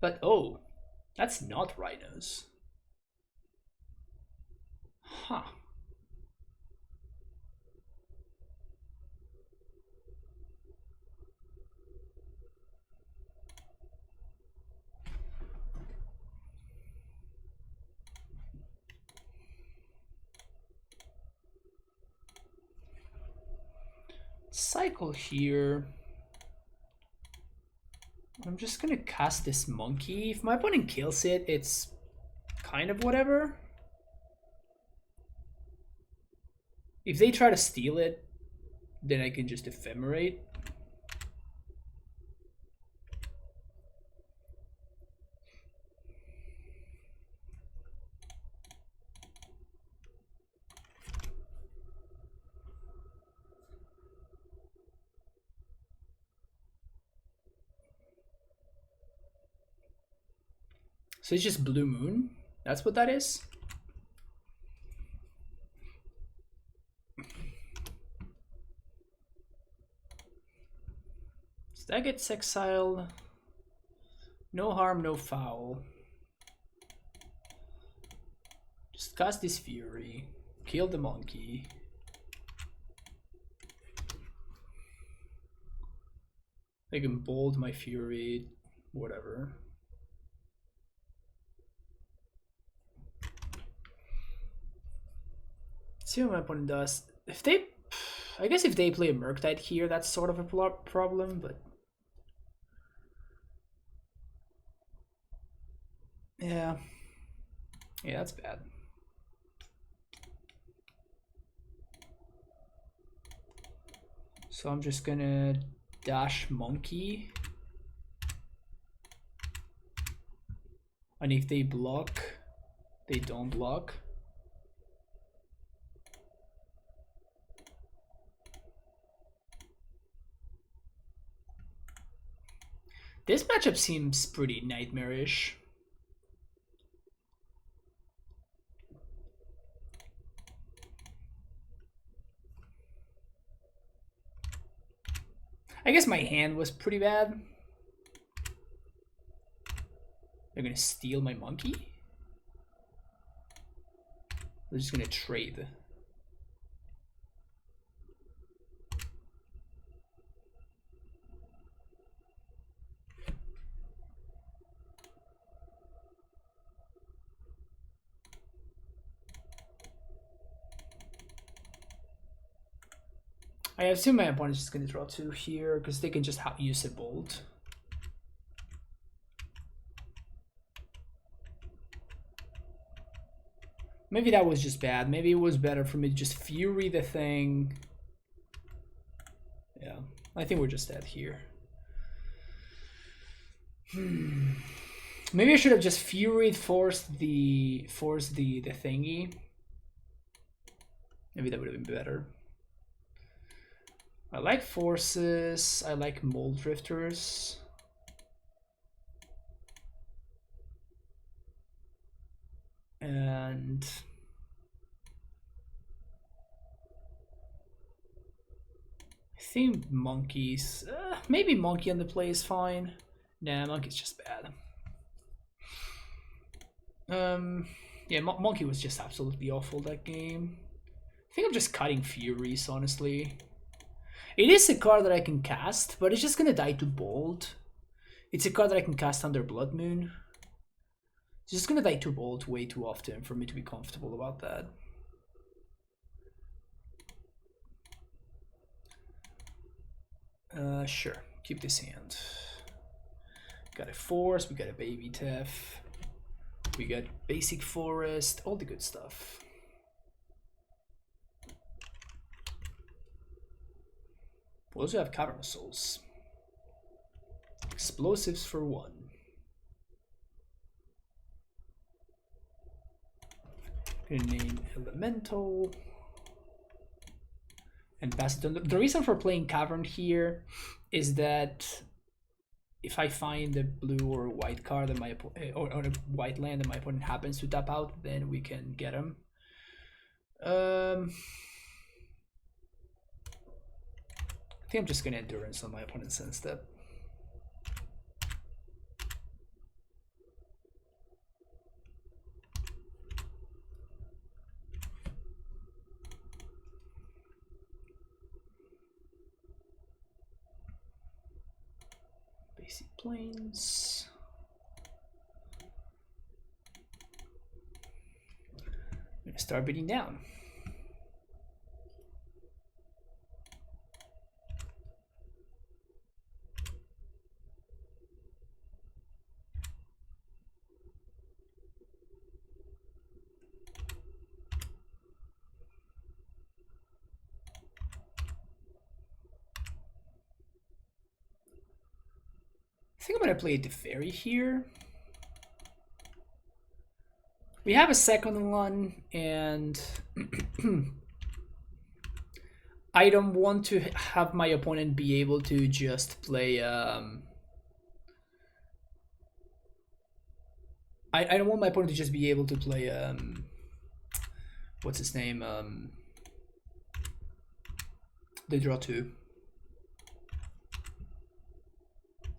but oh, that's not Rhinos. Huh. Cycle here. I'm just gonna cast this Monke. If my opponent kills it, it's kind of whatever. If they try to steal it, then I can just ephemerate. So it's just Blue Moon. That's what that is. So that gets exiled. No harm, no foul. Just cast this Fury. Kill the Monke. I can bold my Fury. Whatever. See what my opponent does. If they, I guess if they play a Murktide here, that's sort of a problem, but yeah, that's bad. So I'm just gonna dash Monke, and if they block, they don't block. This matchup seems pretty nightmarish. I guess my hand was pretty bad. They're gonna steal my Monke. They're just gonna trade. I assume my opponent is just going to draw 2 here because they can just use a bolt. Maybe that was just bad. Maybe it was better for me to just Fury the thing. Yeah, I think we're just dead here. Maybe I should have just Furied, forced the thingy. Maybe that would have been better. I like forces, I like mold drifters. And I think monkeys, maybe Monke on the play is fine. Nah, Monkey's just bad. Yeah, Monke was just absolutely awful that game. I think I'm just cutting Furies, honestly. It is a card that I can cast, but it's just gonna die to Bolt. It's a card that I can cast under Blood Moon. It's just gonna die to Bolt way too often for me to be comfortable about that. Sure, keep this hand. Got a Force, we got a Baby Tef. We got basic forest, all the good stuff. We also have cavern of souls. Explosives for 1. Gonna name elemental and pass it on. The reason for playing cavern here is that if I find a blue or white card that my or a white land that my opponent happens to tap out, then we can get him. I think I'm just gonna endurance on my opponent's end step. Basic plains. I'm gonna start beating down. I think I'm gonna play the fairy here. We have a second one, and I don't want to have my opponent be able to just play. I don't want my opponent to just be able to play. What's his name? They draw 2.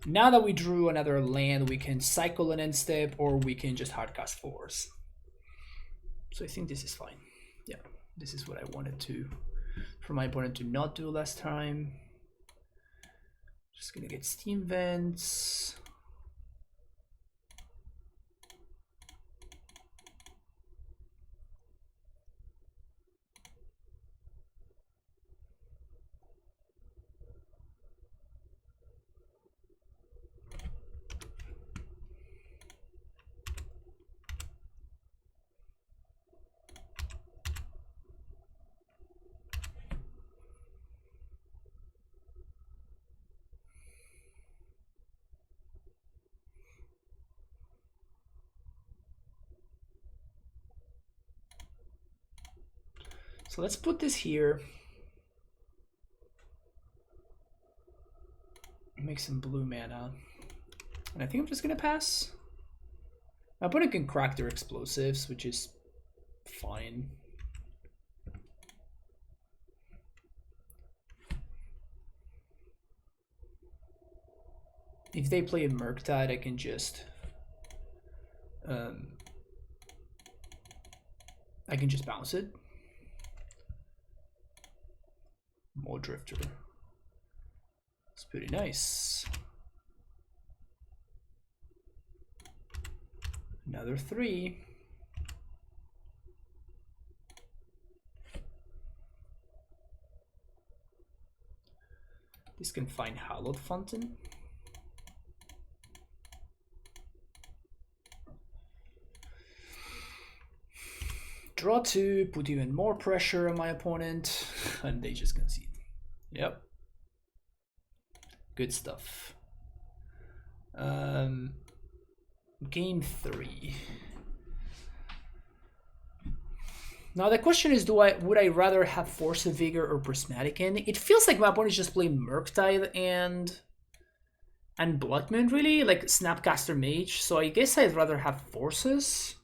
Now that we drew another land, we can cycle an end step, or we can just hardcast 4s. So I think this is fine. Yeah, this is what I wanted to, for my opponent to not do last time. Just gonna get steam vents. So let's put this here. Make some blue mana. And I think I'm just gonna pass. My opponent can crack their explosives, which is fine. If they play a Murktide, I can just bounce it. More Drifter. It's pretty nice. Another 3. This can find Hallowed Fountain. Draw 2, put even more pressure on my opponent, and they just concede. Yep. Good stuff. Game 3. Now the question is, would I rather have Force of Vigor or Prismatic Ending? It feels like my opponent is just playing Murktide and Blood Moon, really, like Snapcaster Mage. So I guess I'd rather have Forces.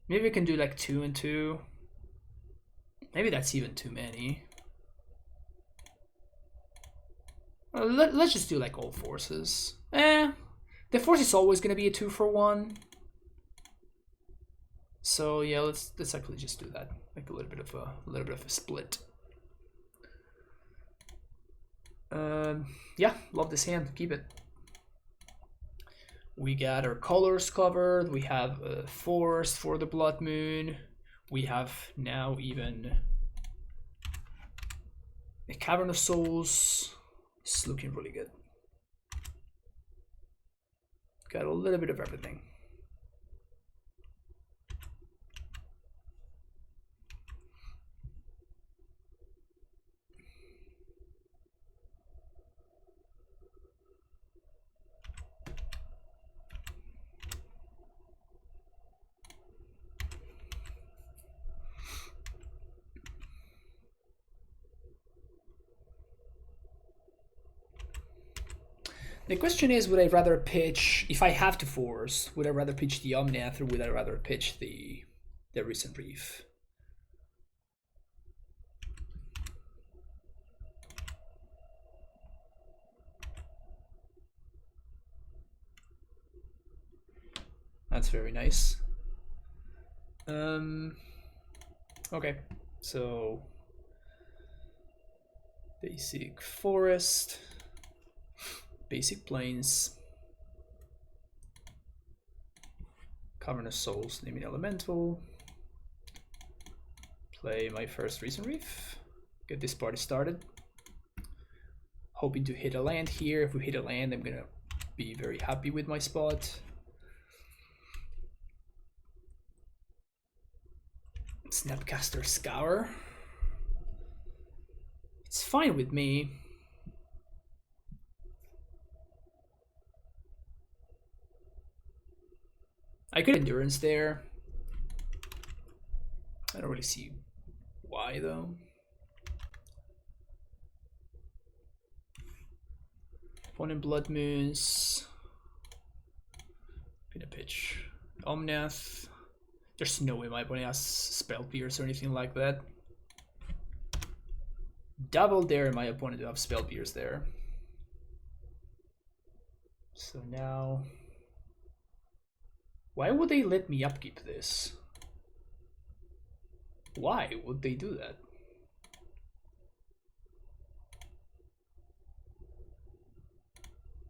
Maybe we can do like 2 and 2. Maybe that's even too many. Let's just do like all forces. The force is always gonna be a 2 for 1. So yeah, let's actually just do that. Like a little bit of a split. Yeah, love this hand. Keep it. We got our colors covered. We have a forest for the Blood Moon. We have now even a Cavern of Souls. It's looking really good. Got a little bit of everything. The question is, would I rather pitch, if I have to force, would I rather pitch the Omnath or would I rather pitch the Recent Reef? That's very nice. Okay, so basic forest, basic plains, Cavernous Souls, naming elemental, play my first Recent Reef, get this party started. Hoping to hit a land here. If we hit a land, I'm gonna be very happy with my spot. Snapcaster Scour. It's fine with me. I could Endurance there. I don't really see why though. Opponent Blood Moons. Gonna pitch Omnath. There's no way my opponent has Spell Pierce or anything like that. Double dare my opponent to have Spell Pierce there. So now, why would they let me upkeep this? Why would they do that?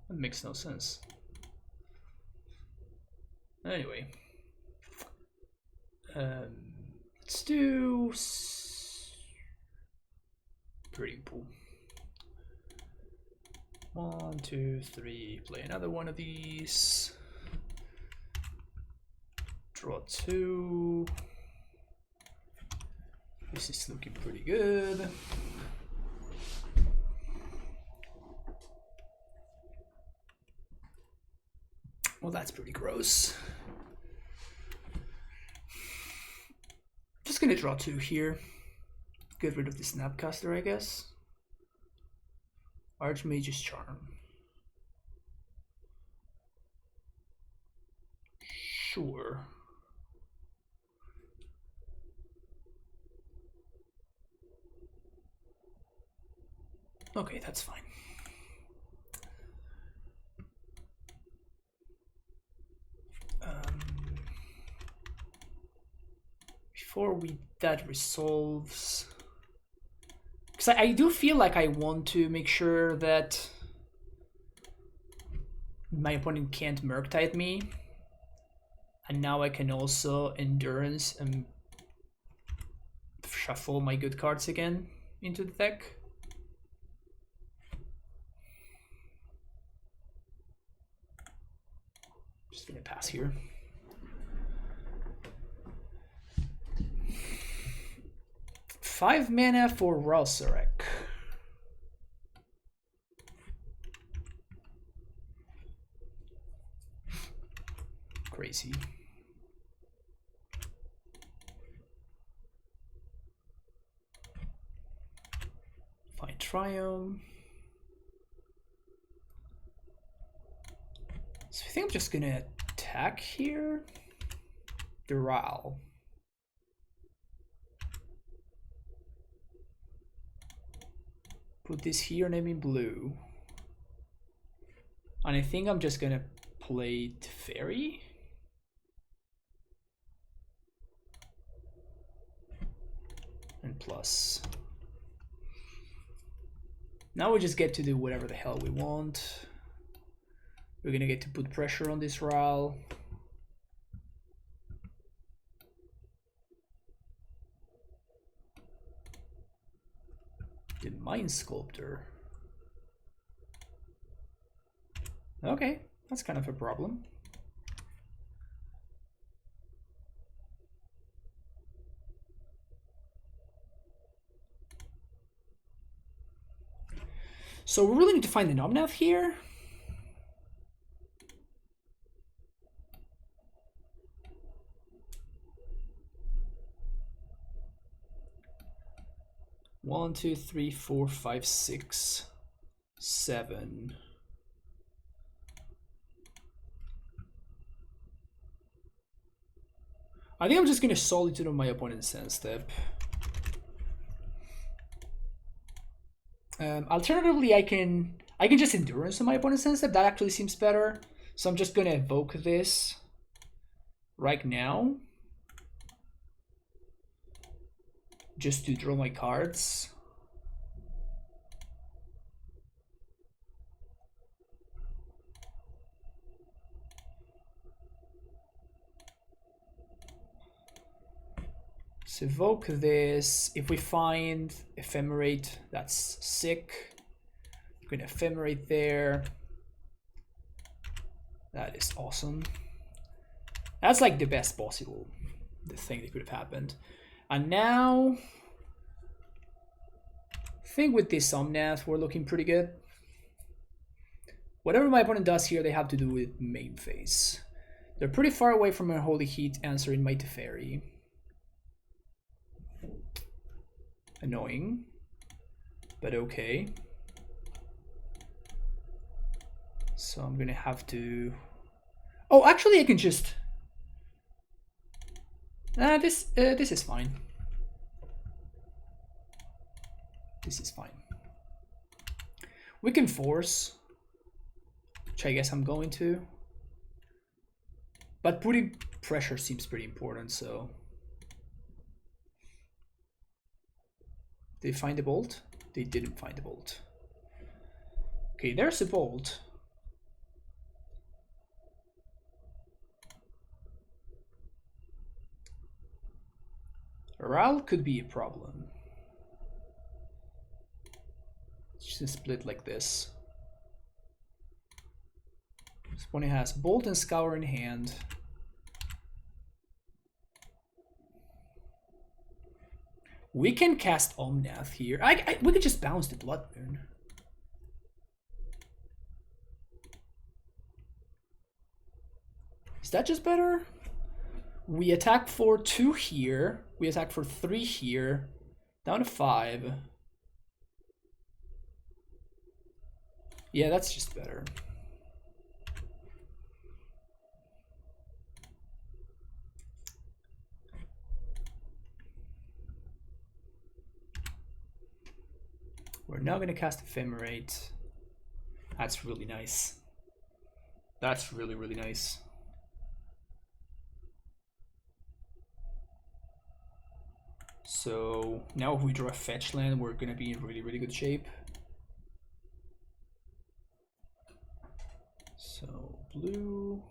That makes no sense. Anyway. Let's do Breeding Pool. 1, 2, 3. Play another one of these. Draw 2. This is looking pretty good. Well, that's pretty gross. Just gonna draw 2 here. Get rid of the Snapcaster, I guess. Archmage's Charm. Sure. Okay, that's fine. Before that resolves, because I do feel like I want to make sure that my opponent can't Murktide me, and now I can also Endurance and shuffle my good cards again into the deck. Just gonna pass here. Five mana for Ralsarek. Crazy. Find Triumph. So I think I'm just gonna attack here. Dural. Put this here, name in blue. And I think I'm just gonna play Teferi. And plus. Now we just get to do whatever the hell we want. We're gonna get to put pressure on this Ral. The Mind Sculptor. Okay, That's kind of a problem. So we really need to find an Omnath here. One, two, three, four, five, six, seven. I think I'm just gonna Solitude on my opponent's end step. Alternatively, I can just Endurance on my opponent's end step. That actually seems better. So I'm just gonna evoke this right now, just to draw my cards. So evoke this. If we find Ephemerate, that's sick. We're gonna Ephemerate there. That is awesome. That's like the best possible thing that could have happened. And now, I think with this Omnath, we're looking pretty good. Whatever my opponent does here, they have to do with main phase. They're pretty far away from a Holy Heat answering my Teferi. Annoying, but okay. So I'm gonna have to... Oh, actually I can just... This is fine. This is fine. We can force, which I guess I'm going to. But putting pressure seems pretty important, so... Did they find the bolt? They didn't find the bolt. Okay, there's a bolt. Ral could be a problem. Just split like this. This one has Bolt and Scour in hand. We can cast Omnath here. We could just bounce the Blood Moon. Is that just better? We attack for 2 here. We attack for 3 here. Down to 5. Yeah, that's just better. We're now going to cast Ephemerate. That's really nice. That's really, really nice. So now if we draw a fetch land, we're going to be in really, really good shape. So blue.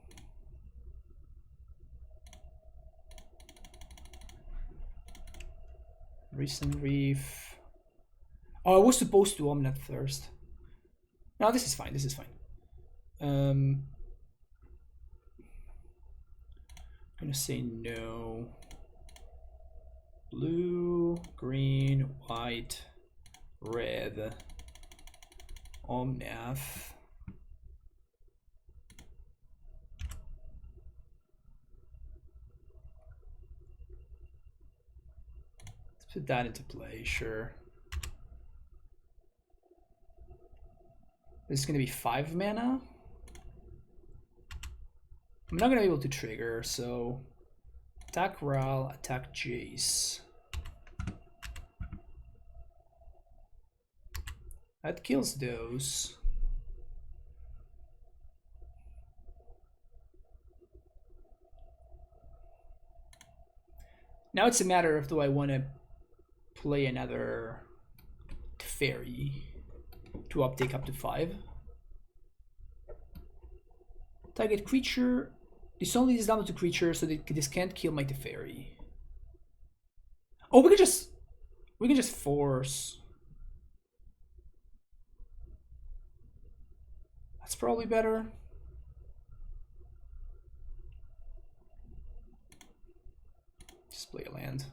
Recent Reef. Oh, I was supposed to Omnath first. No, this is fine. This is fine. I'm gonna say no. Blue, green, white, red, Omnath. Let's put that into play, sure. This is gonna be 5 mana. I'm not gonna be able to trigger, so attack Ral, attack Jace. That kills those. Now it's a matter of, do I want to play another Teferi to uptake up to 5? Target creature. This only is damage to creature, so this can't kill my Teferi. Oh, we can just force. That's probably better. play a land.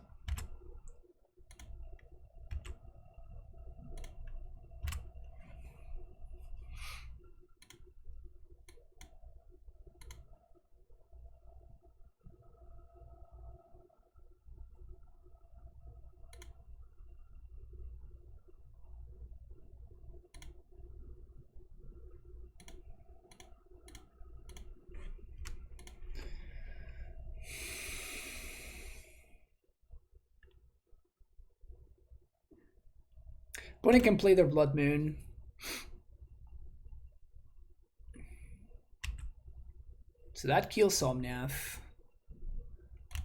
Opponent can play their Blood Moon. So that kills Somnath.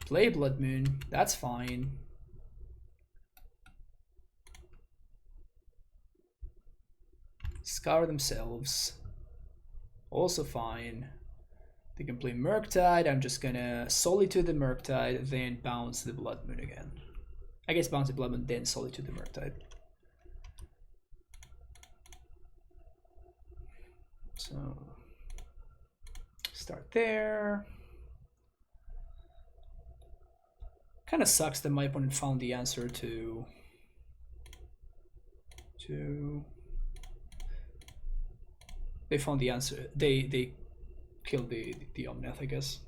Play Blood Moon, that's fine. Scour themselves, also fine. They can play Murktide. I'm just gonna Solitude the Murktide, then bounce the Blood Moon again. I guess bounce the Blood Moon, then Solitude the Murktide. So start there. Kind of sucks that my opponent found the answer to they found the answer. They killed the Omnath, I guess.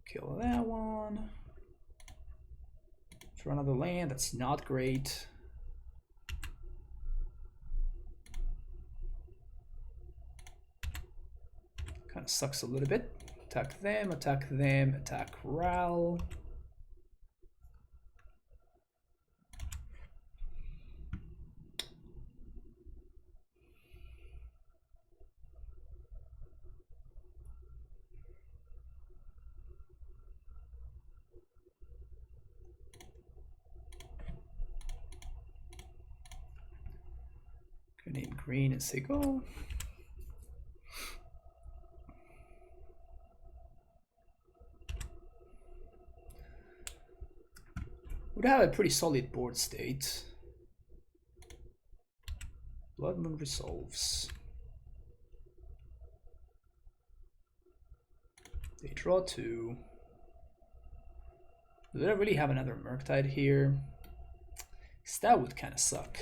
Kill that one. For another land, that's not great. Kind of sucks a little bit. Attack them, attack Ral. Name green and say go. Would have a pretty solid board state. Blood Moon resolves. They draw 2. Do they really have another Murktide here? Because that would kind of suck.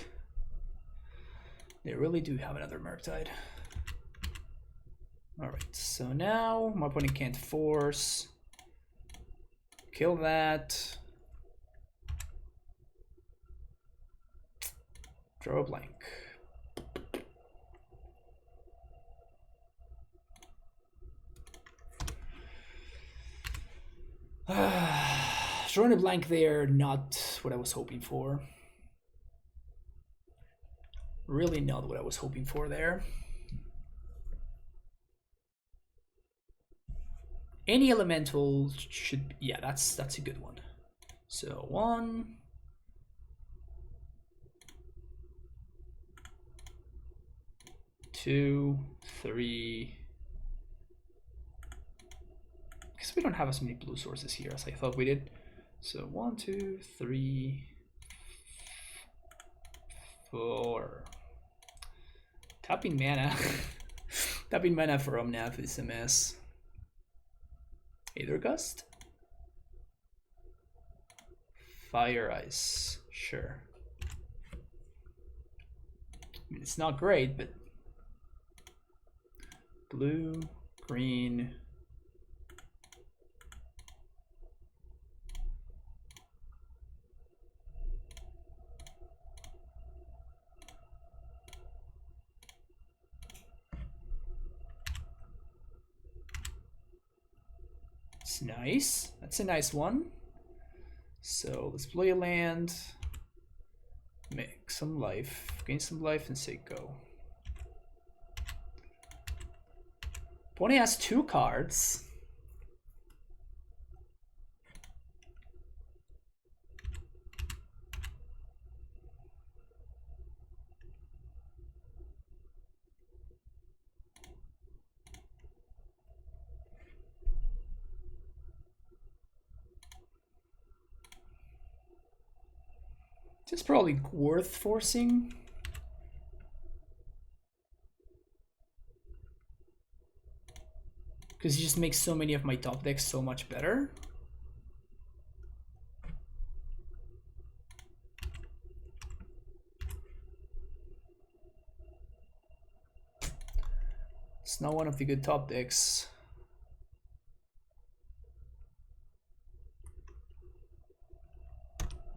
They really do have another Murktide. Alright, so now my opponent can't force. Kill that. Draw a blank. Drawing a blank there, not what I was hoping for. Really not what I was hoping for there. Any elemental should, yeah, that's a good one. So 1, 2, 3. Because we don't have as many blue sources here as I thought we did. So 1, 2, 3, 4. Tapping mana. Tapping mana for Omnath is a mess. Aether Gust? Fire Ice. Sure. I mean, it's not great, but blue, green. It's nice. That's a nice one. So let's play a land, make some life, gain some life, and say go. Pony has 2 cards. It's probably worth forcing. because it just makes so many of my top decks so much better. It's not one of the good top decks.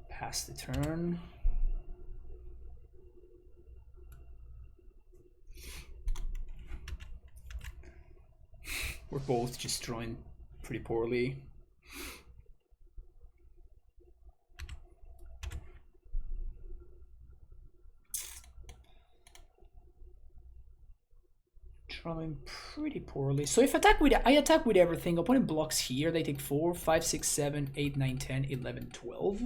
Pass the turn. We're both just drawing pretty poorly. Drawing pretty poorly. So if I attack with everything, opponent blocks here, they take 4, 5, 6, 7, 8, 9, 10, 11, 12.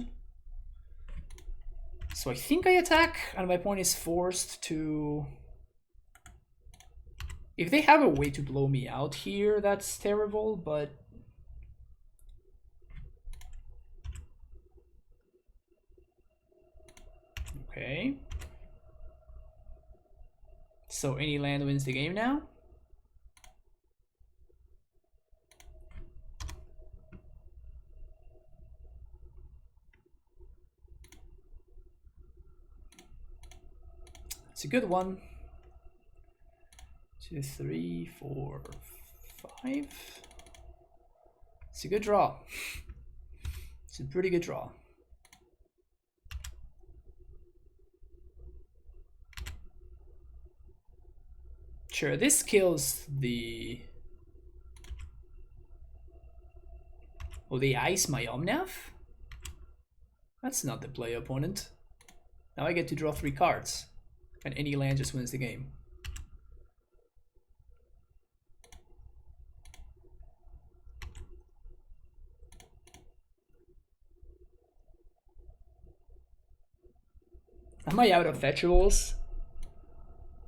So I think I attack, and my opponent is forced to... If they have a way to blow me out here, that's terrible, but... Okay. So any land wins the game now? It's a good one. 2, 3, 4, 5. It's a good draw. It's a pretty good draw. Sure, this kills the... Oh, they ice my Omnath? That's not the play, opponent. Now I get to draw 3 cards. And any land just wins the game. Am I out of fetchables?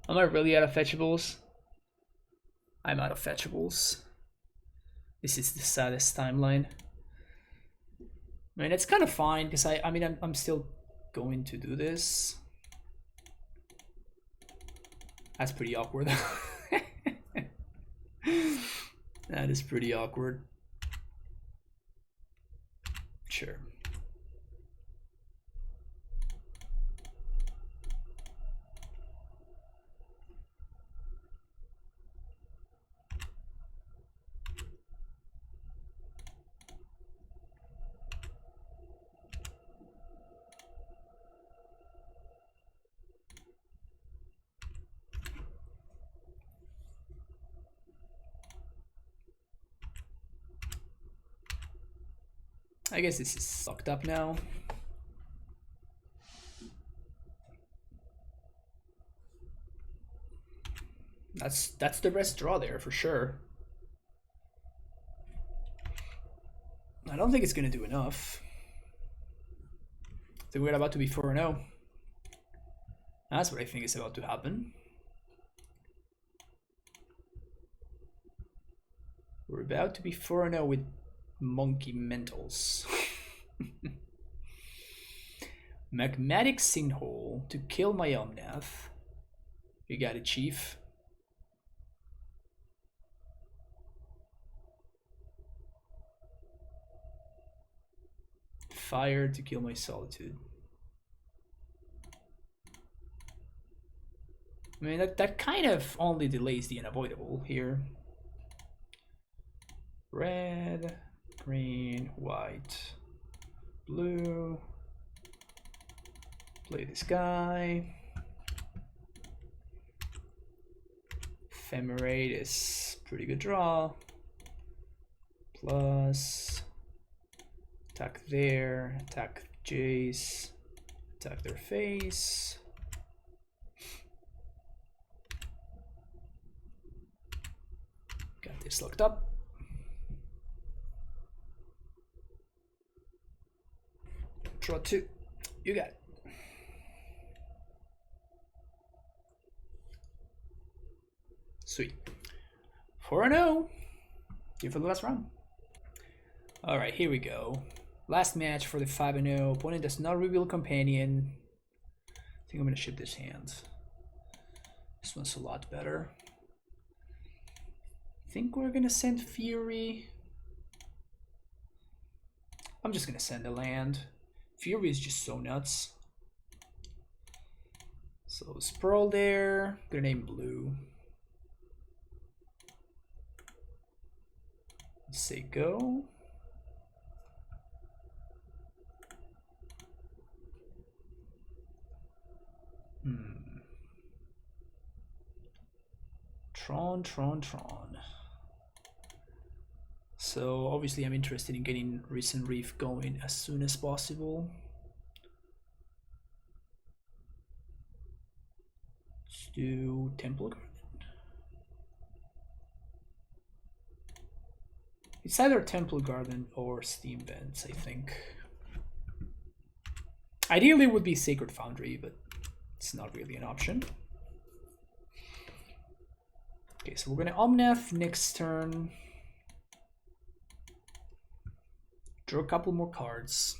Am I really out of fetchables? I'm out of fetchables. This is the saddest timeline. I mean, it's kind of fine because I'm still going to do this. That's pretty awkward. That is pretty awkward. Sure. I guess this is sucked up now. That's the best draw there for sure. I don't think it's gonna do enough. I think we're about to be 4-0. That's what I think is about to happen. We're about to be 4-0 with Monkey Mentals. Magmatic Sinkhole to kill my Omnath. You got it, Chief. Fire to kill my Solitude. I mean, that kind of only delays the unavoidable here. Red, green, white, blue. Play this guy. Ephemerate is pretty good draw. Plus, attack there, attack Jace, attack their face. Got this locked up. Draw 2. You got it. Sweet. 4-0. Here for the last round. Alright, here we go. Last match for the 5-0. Opponent does not reveal companion. I think I'm going to ship this hand. This one's a lot better. I think we're gonna send Fury. I'm just gonna send a land. Fury is just so nuts. So Sprawl there. Gonna name blue. Say go. Tron. So obviously I'm interested in getting Recent Reef going as soon as possible. Let's do Temple Garden. It's either Temple Garden or Steam Vents, I think. Ideally it would be Sacred Foundry, but it's not really an option. Okay, so we're gonna Omnath next turn. Draw a couple more cards.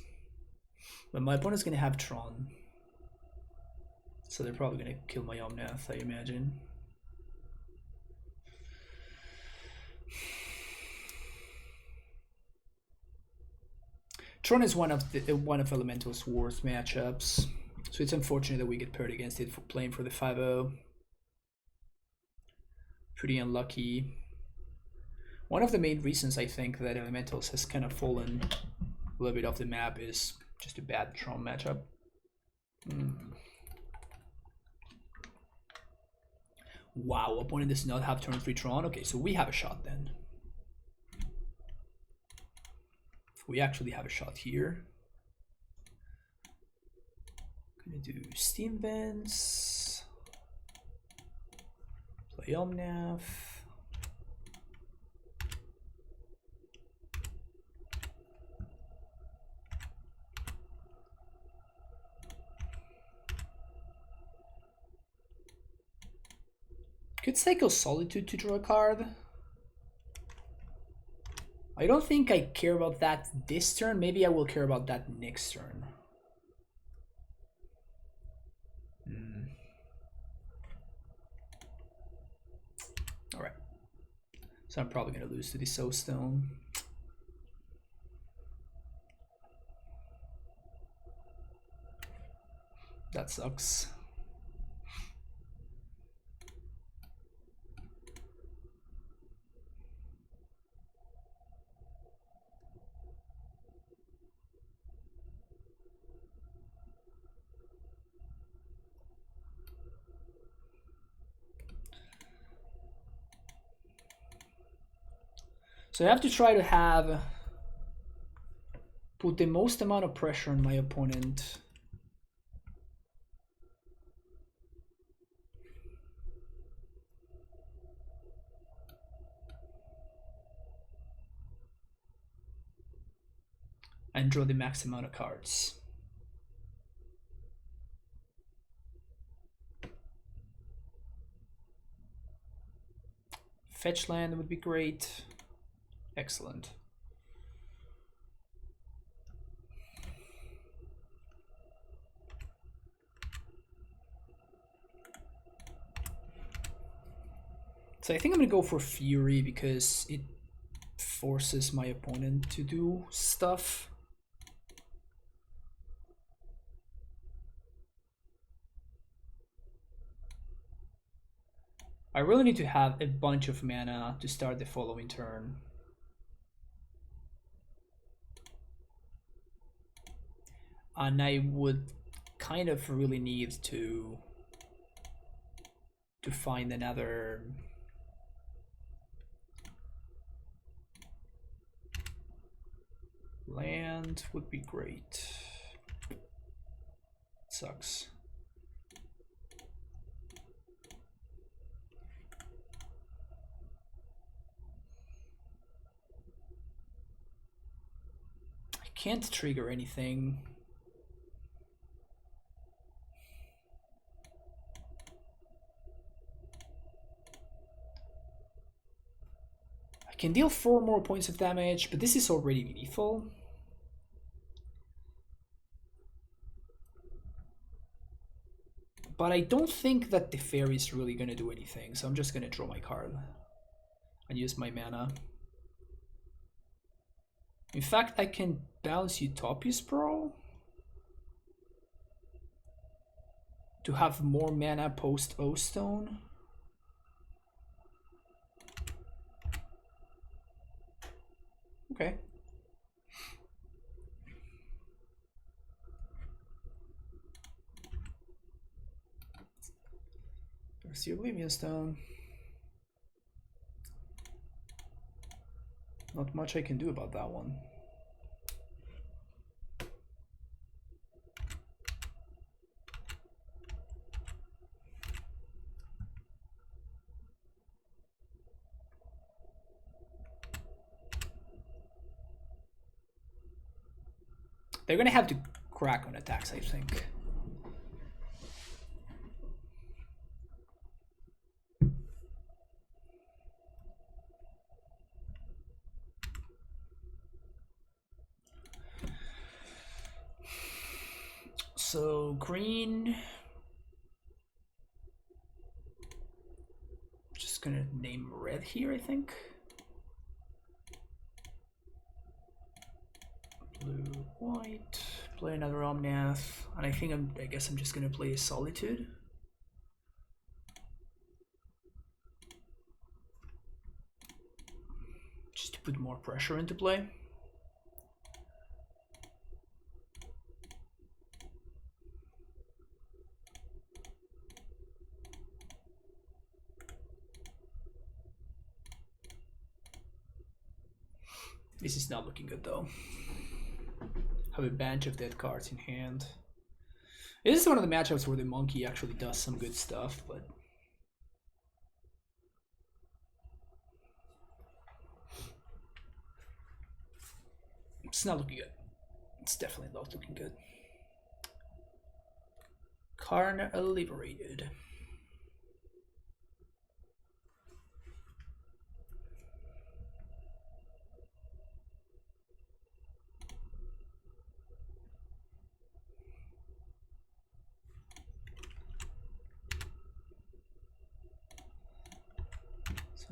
But my opponent's gonna have Tron. So they're probably gonna kill my Omnath, I imagine. Tron is one of Elemental's worst matchups. So it's unfortunate that we get paired against it for playing for the 5-0. Pretty unlucky. One of the main reasons I think that Elementals has kind of fallen a little bit off the map is just a bad Tron matchup. Wow, opponent does not have turn 3 Tron. Okay, so we have a shot then. We actually have a shot here. Gonna do Steam Vents. Play Omnath. Could cycle Solitude to draw a card. I don't think I care about that this turn. Maybe I will care about that next turn. Alright. So I'm probably going to lose to the Soulstone. That sucks. So I have to try to put the most amount of pressure on my opponent. And draw the max amount of cards. Fetch land would be great. Excellent. So I think I'm gonna go for Fury because it forces my opponent to do stuff. I really need to have a bunch of mana to start the following turn. And I would kind of really need to find another land would be great. Sucks. I can't trigger anything. I can deal 4 more points of damage, but this is already lethal. But I don't think that the fairy is really going to do anything, so I'm just going to draw my card. and use my mana. In fact, I can bounce Utopia's Pearl to have more mana post O-Stone. Okay. There's the Oblivion Stone. Not much I can do about that one. They're gonna have to crack on attacks, I think. So green, just gonna name red here, I think. Blue, white, play another Omnath, and I guess I'm just gonna play a Solitude. Just to put more pressure into play. This is not looking good though. Have a bunch of dead cards in hand. This is one of the matchups where the Monke actually does some good stuff, but it's not looking good. It's definitely not looking good. Karn liberated.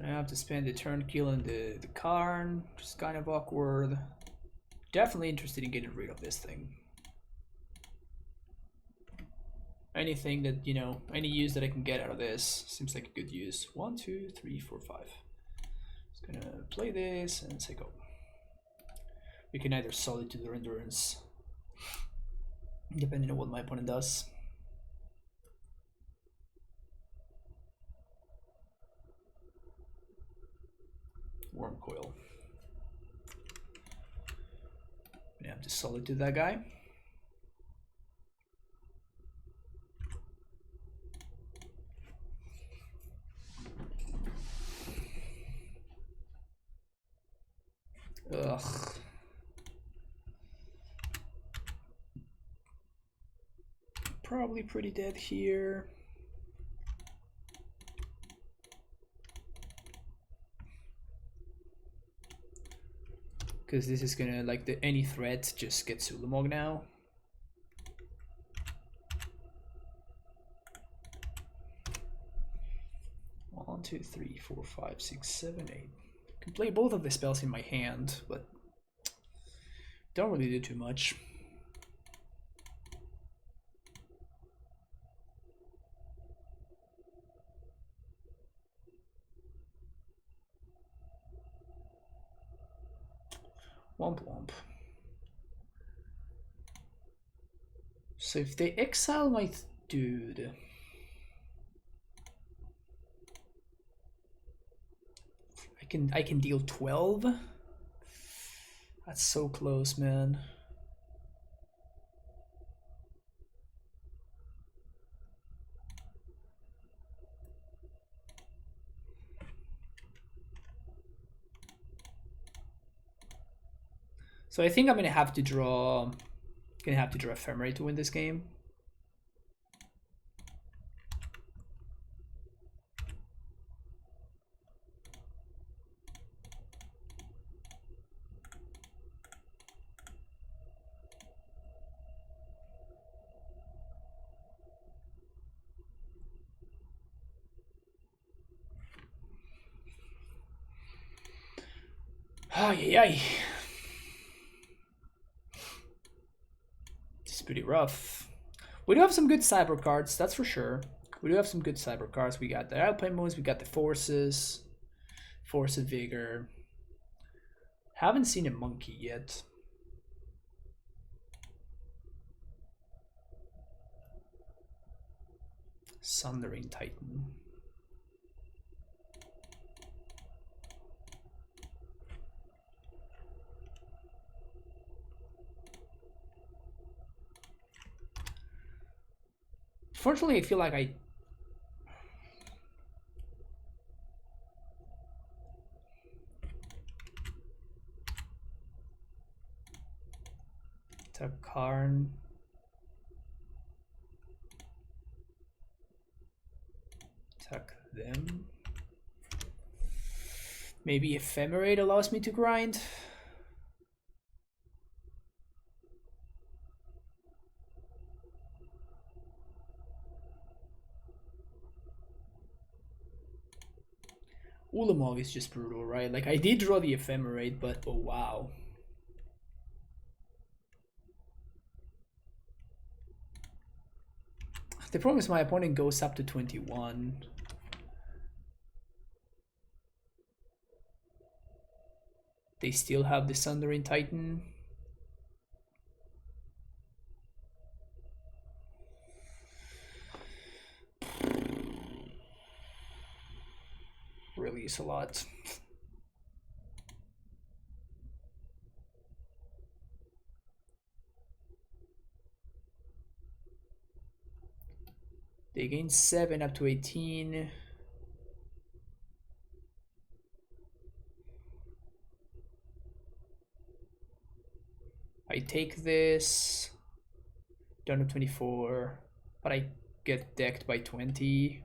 I have to spend the turn killing the Karn, which is kind of awkward. Definitely interested in getting rid of this thing. Anything that, you know, any use that I can get out of this seems like a good use. 1, 2, 3, 4, 5. Just gonna play this and say go. We can either Solitude or Endurance, depending on what my opponent does. Worm Coil. I have to Solitude that guy. Ugh. Probably pretty dead here. Because this is gonna, like, any threat just gets Ulamog now. One, 2, 3, 4, 5, 6, 7, 8. I can play both of the spells in my hand, but don't really do too much. Womp womp. So if they exile my dude, I can deal 12. That's so close, man. So I think I'm gonna have to draw Ephemerate to win this game. Ay, ay. It's pretty rough. We do have some good cyber cards, that's for sure. We do have some good cyber cards. We got the Alpine Moons, we got the Forces, Force of Vigor. Haven't seen a Monkey yet. Sundering Titan. Fortunately, I feel like I took Karn. Tuck them. Maybe Ephemerate allows me to grind. Ulamog is just brutal, right? Like, I did draw the Ephemerate, but oh wow. The problem is my opponent goes up to 21. They still have the Sundering Titan. Release a lot. They gain 7 up to 18. I take this down to 24, but I get decked by 20.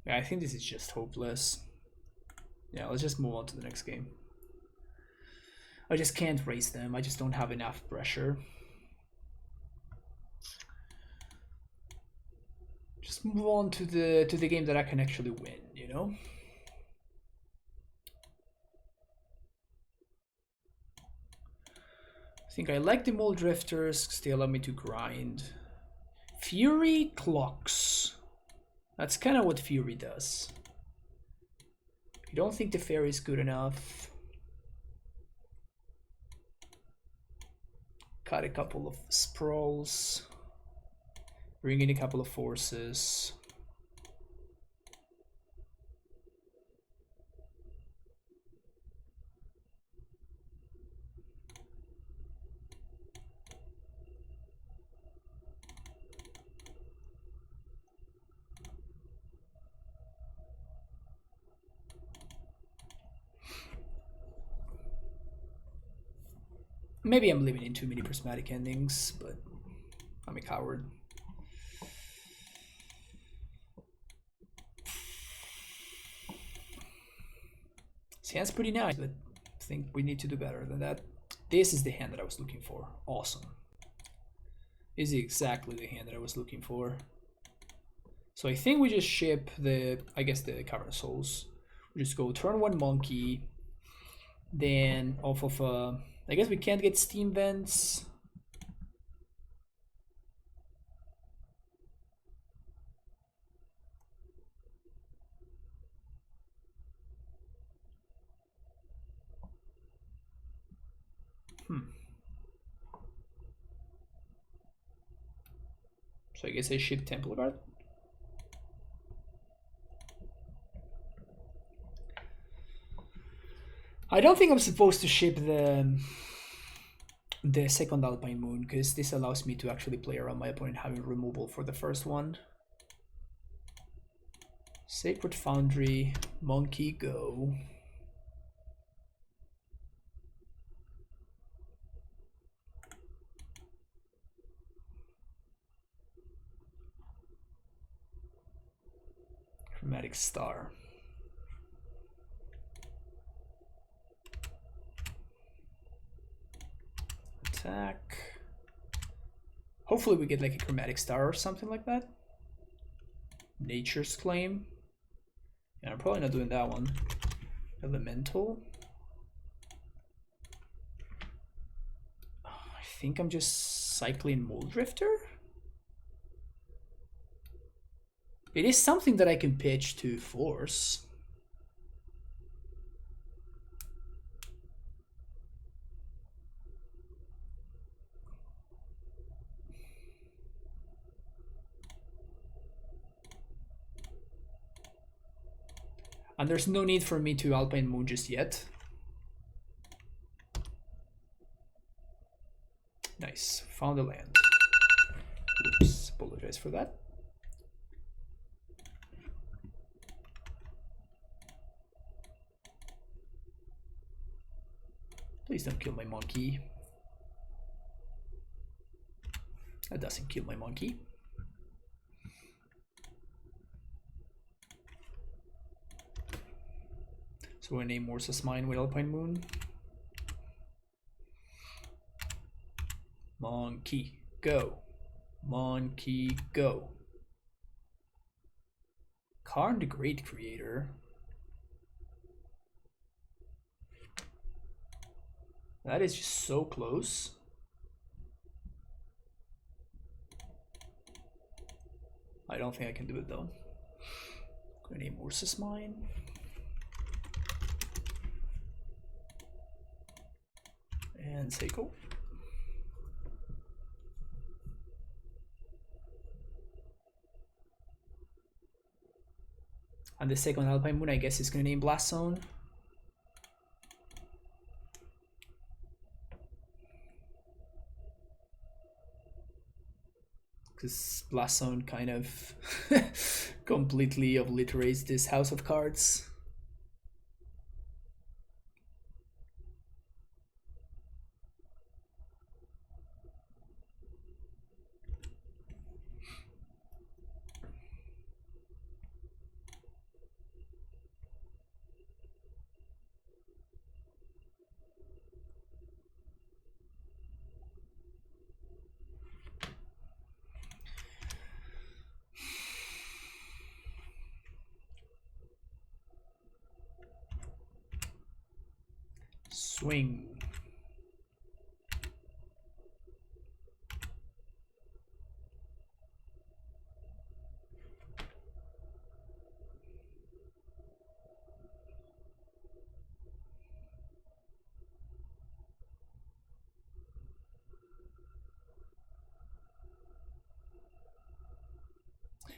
Yeah, I think this is just hopeless. Yeah, let's just move on to the next game. I just can't race them. I just don't have enough pressure. Just move on to the game that I can actually win, you know? I think I like the Mole Drifters because they allow me to grind. Fury Clocks. That's kind of what Fury does. I don't think the Fairy is good enough. Cut a couple of Sprawls. Bring in a couple of Forces. Maybe I'm living in too many prismatic endings, but I'm a coward. This hand's pretty nice, but I think we need to do better than that. This is the hand that I was looking for. Awesome. This is exactly the hand that I was looking for. So I think we just ship the, I guess, the Cavern of Souls. We just go turn 1 Monkey. Then off of, I guess we can't get Steam Vents. So I guess I ship Temple Guard. I don't think I'm supposed to ship the second Alpine Moon, because this allows me to actually play around my opponent having removal for the first one. Sacred Foundry, Monkey, go. Chromatic Star. Attack. Hopefully we get like a Chromatic Star or something like that. Nature's Claim. Yeah, I'm probably not doing that one. Elemental. I think I'm just cycling Mold Drifter. It is something that I can pitch to Force. And there's no need for me to Alpine Moon just yet. Nice, found a land. Oops, apologize for that. Please don't kill my monkey. That doesn't kill my monkey. So we're gonna name Morsa's Mine with Alpine Moon. Monkey, go. Monkey, go. Karn the Great Creator. That is just so close. I don't think I can do it though. I'm gonna name Morsa's Mine. And Seiko. And the second Alpine Moon, I guess, is gonna name Blast Zone. Because Blast Zone kind of completely obliterates this house of cards. Swing.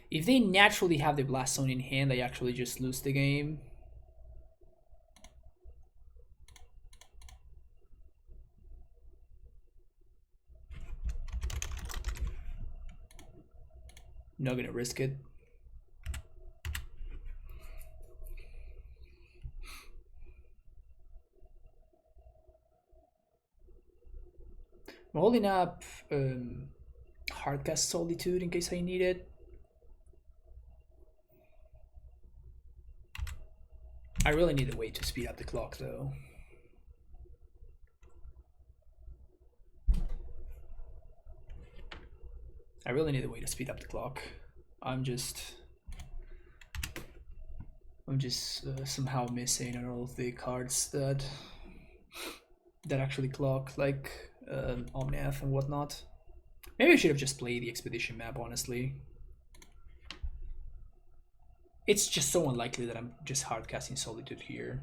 If they naturally have the Blast Zone in hand, I actually just lose the game. Not gonna risk it. I'm holding up Hardcast Solitude in case I need it. I really need a way to speed up the clock though. I really need a way to speed up the clock. I'm just somehow missing on all of the cards that actually clock, like Omnath and whatnot. Maybe I should have just played the Expedition map, honestly. It's just so unlikely that I'm just hard casting Solitude here.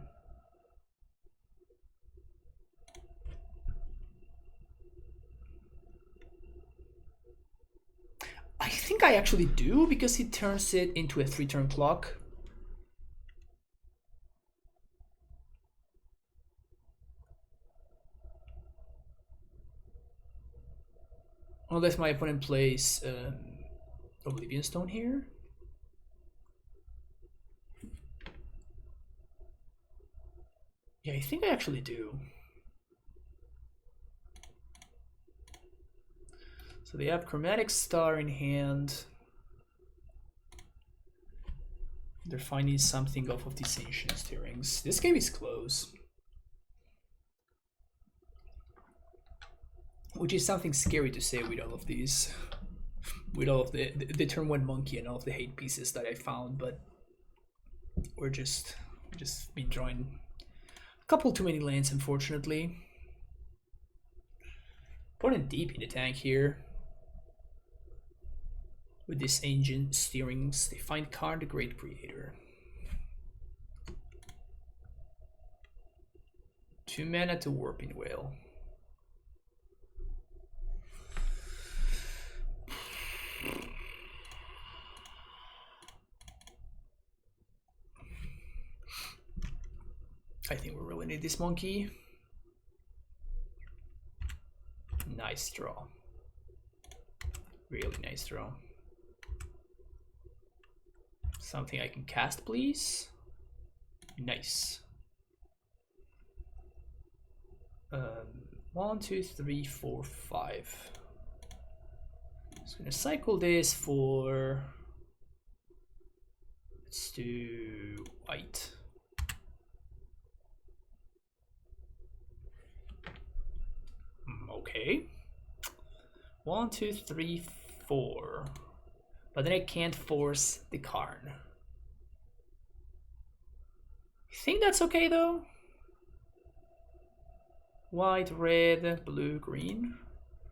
I think I actually do, because he turns it into a 3-turn clock. Unless my opponent plays Oblivion Stone here. Yeah, I think I actually do. So they have Chromatic Star in hand. They're finding something off of these Ancient Stirrings. This game is close. Which is something scary to say with all of these. With all of the turn 1 Monkey and all of the hate pieces that I found, but we're just been drawing Couple too many lands, unfortunately. Putting deep in the tank here. With this ancient steerings, they find Karn the Great Creator. 2 mana to Warping Whale. I think we really need this Monke. Nice draw. Really nice draw. Something I can cast, please. Nice. 1, 2, 3, 4, 5. Just gonna cycle this for. Let's do white. Okay. 1, 2, 3, 4. But then I can't force the Karn. I think that's okay though. White, red, blue, green.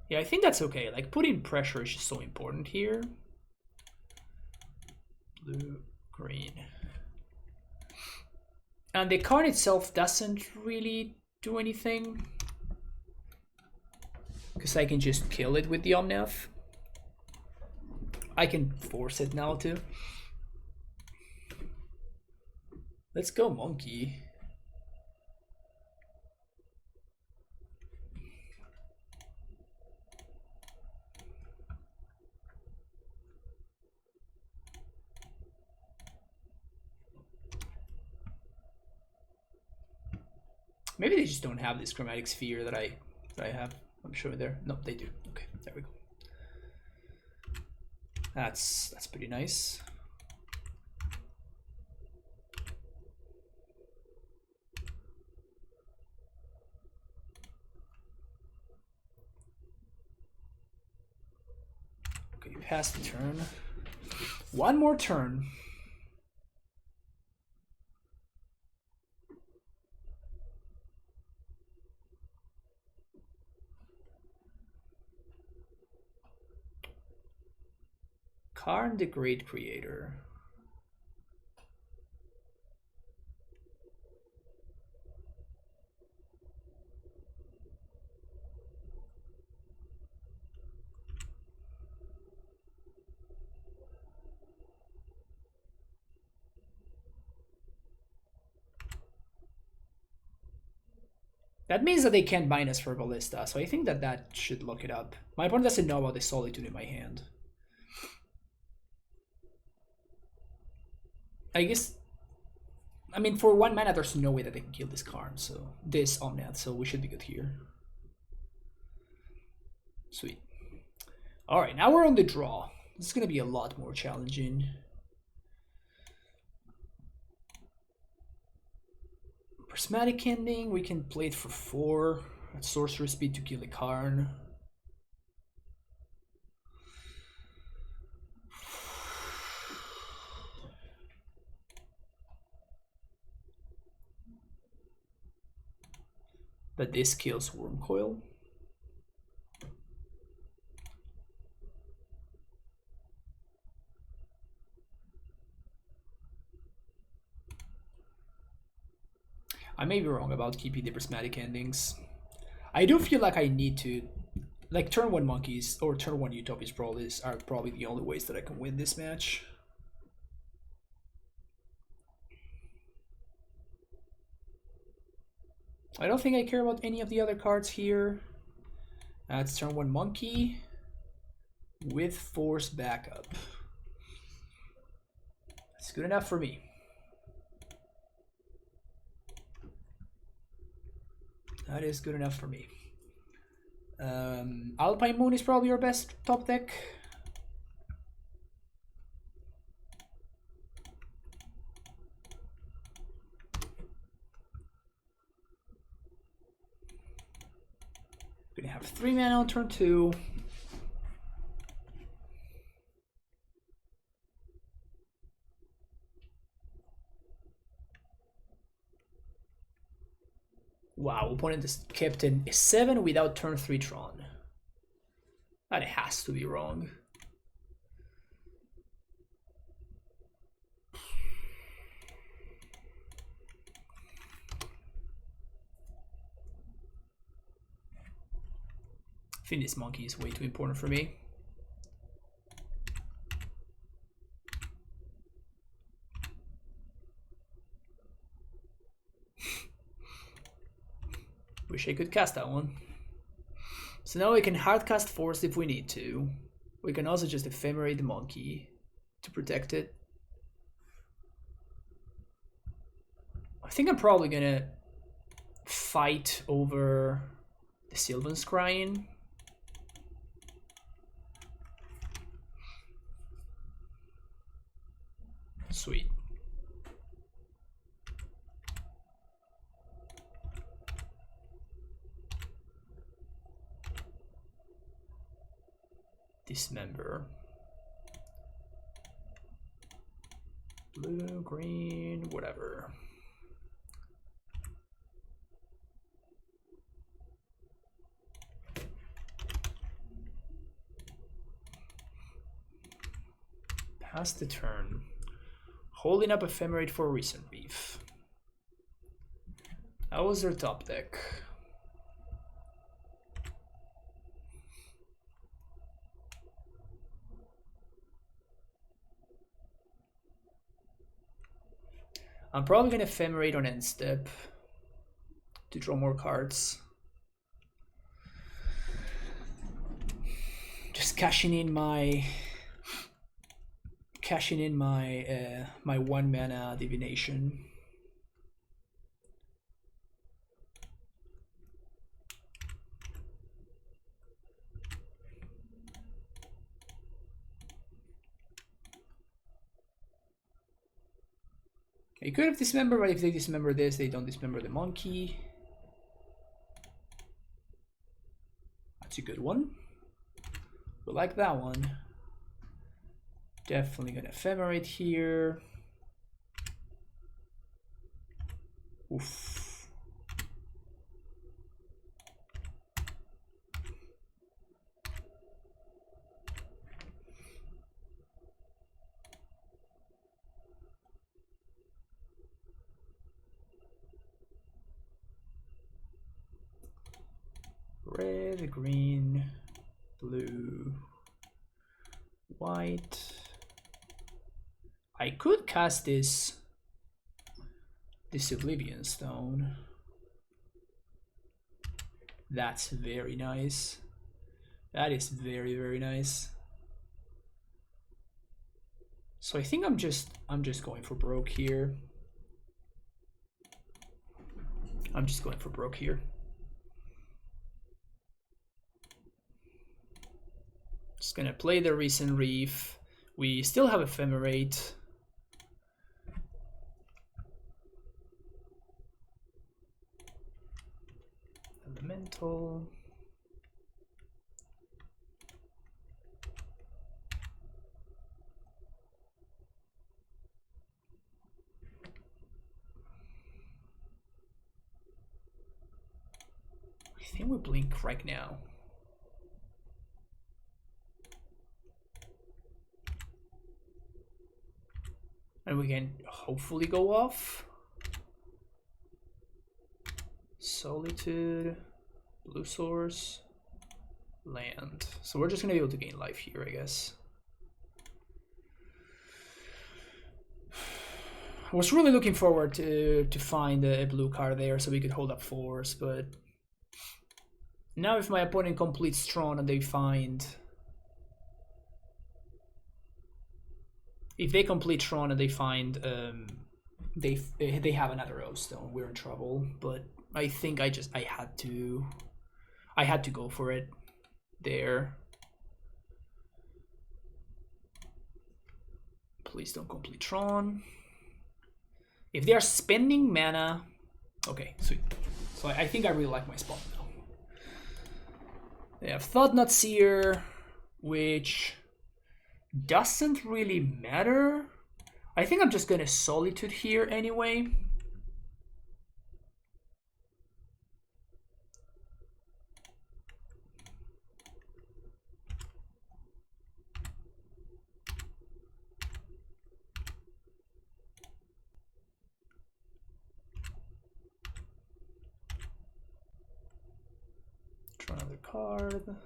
Yeah, I think that's okay. Like, putting pressure is just so important here. Blue, green. And the Karn itself doesn't really do anything. Because I can just kill it with the Omnath. I can force it now too. Let's go Monke. Maybe they just don't have this chromatic sphere that I have. I'm sure they're no, they do. Okay, there we go. That's pretty nice. Okay, pass the turn. One more turn. Karn the Great Creator. That means that they can't bind us for Ballista, so I think that should lock it up. My opponent doesn't know about the Solitude in my hand. I guess, I mean, for 1 mana, there's no way that they can kill this Karn, so this Omnath, so we should be good here. Sweet. All right, now we're on the draw. This is gonna be a lot more challenging. Prismatic Ending, we can play it for 4 at sorcerer speed to kill a Karn. But this kills Wormcoil. I may be wrong about keeping the prismatic endings. I do feel like I need to, like, turn 1 monkeys or turn 1 utopias are probably the only ways that I can win this match. I don't think I care about any of the other cards here. Let's turn 1 monkey with force backup. That's good enough for me. That is good enough for me. Alpine Moon is probably your best top deck. Gonna have 3 mana on turn 2. Wow, opponent is kept in 7 without turn 3 Tron. That has to be wrong. I think this monkey is way too important for me. Wish I could cast that one. So now we can hardcast Force if we need to. We can also just ephemerate the monkey to protect it. I think I'm probably gonna fight over the Sylvan Scrying. Sweet. Dismember. Blue, green, whatever. Pass the turn. Holding up Ephemerate for Recent Reef. That was their top deck. I'm probably gonna Ephemerate on end step to draw more cards. Just cashing in my my 1 mana divination. You could have dismembered, but if they dismember this, they don't dismember the monkey. That's a good one. We like that one. Definitely gonna ephemerate here. Oof. Red, green, blue, white. I could cast this Oblivion Stone. That's very nice. That is very, very nice. So I think I'm just going for broke here. I'm just going for broke here. Just gonna play the Recent Reef. We still have Ephemerate. Elemental. I think we blink right now. And we can hopefully go off. Solitude, blue source, land. So we're just gonna be able to gain life here, I guess. I was really looking forward to find a blue card there so we could hold up force, but now if my opponent completes Tron and they find... If they complete Tron and they find they have another O stone, we're in trouble. But I think I had to go for it there. Please don't complete Tron. If they are spending mana, okay, sweet. So I think I really like my spot now. They have Thought Knot Seer, which doesn't really matter. I think I'm just gonna Solitude here anyway. another card.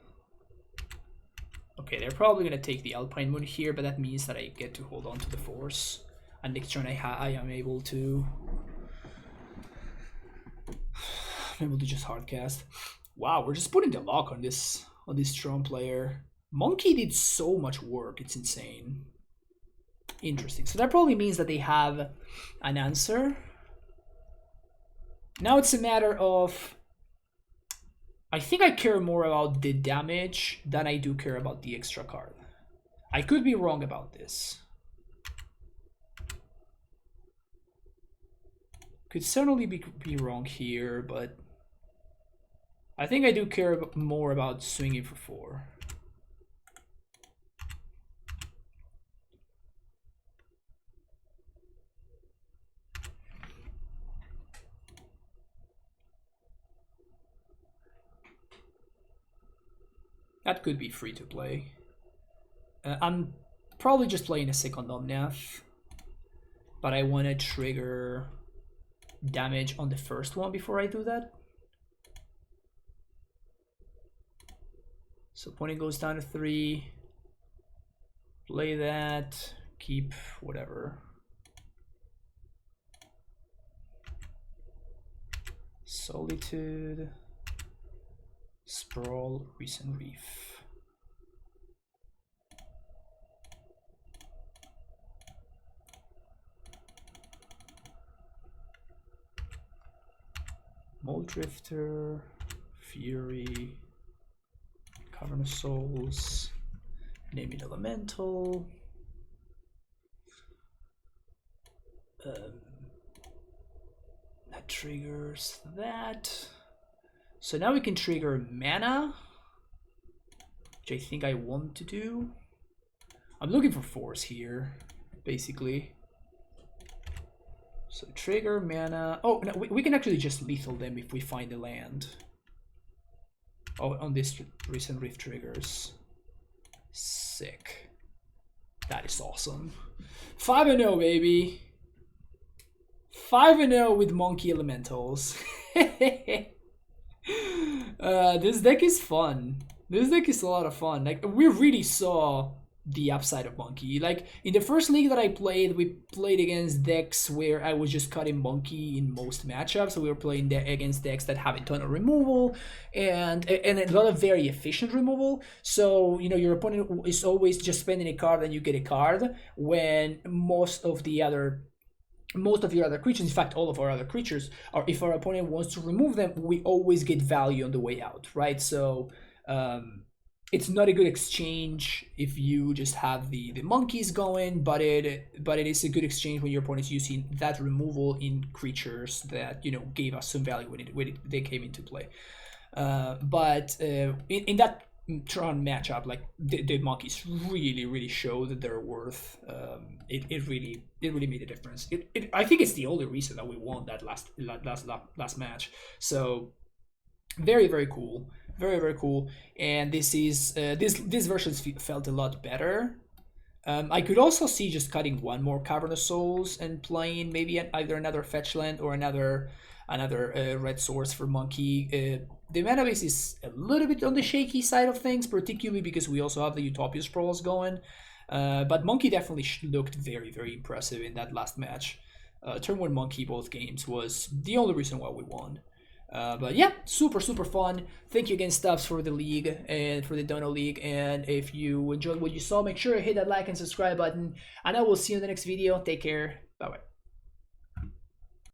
Okay, they're probably gonna take the Alpine Moon here, but that means that I get to hold on to the Force. And next turn I am able to just hardcast. Wow, we're just putting the lock on this Tron player. Monke did so much work, it's insane. Interesting. So that probably means that they have an answer. Now it's a matter of, I think I care more about the damage than I do care about the extra card. I could be wrong about this. Could certainly be wrong here, but I think I do care more about swinging for 4. That could be free to play. I'm probably just playing a second Omnath, but I want to trigger damage on the first one before I do that. So opponent goes down to 3. Play that. Keep whatever. Solitude. Sprawl, Recent Reef. Mold Drifter, Fury, Cavern of Souls, Name It Elemental. That triggers that. So now we can trigger mana, which I think I want to do. I'm looking for Force here, basically. So trigger mana. Oh, no, we can actually just lethal them if we find the land. Oh, on this Recent Rift triggers. Sick. That is awesome. 5-0, baby. 5-0 with Monke Elementals. This deck is fun. This deck is a lot of fun. Like, we really saw the upside of Monke. Like, in the first league that I played, we played against decks where I was just cutting Monke in most matchups. So we were playing against decks that have a ton of removal and a lot of very efficient removal. So, you know, your opponent is always just spending a card and you get a card, when most of your other creatures, in fact all of our other creatures, or if our opponent wants to remove them, we always get value on the way out, right? So it's not a good exchange if you just have the monkeys going, but it is a good exchange when your opponent is using that removal in creatures that, you know, gave us some value when they came into play. But in that Tron matchup, like the monkeys really showed their worth. It really made a difference. I think it's the only reason that we won that last match. So very cool, very cool. And this is this version felt a lot better. I could also see just cutting one more Cavern of Souls and playing maybe either another fetch land or another red source for Monke. The mana base is a little bit on the shaky side of things, particularly because we also have the Utopia Sprawls going. But Monke definitely looked very impressive in that last match. Turn 1 Monke both games was the only reason why we won. But yeah, super fun. Thank you again, Stubbs, for the league and for the Dono League. And if you enjoyed what you saw, make sure to hit that like and subscribe button. And I will see you in the next video. Take care. Bye-bye.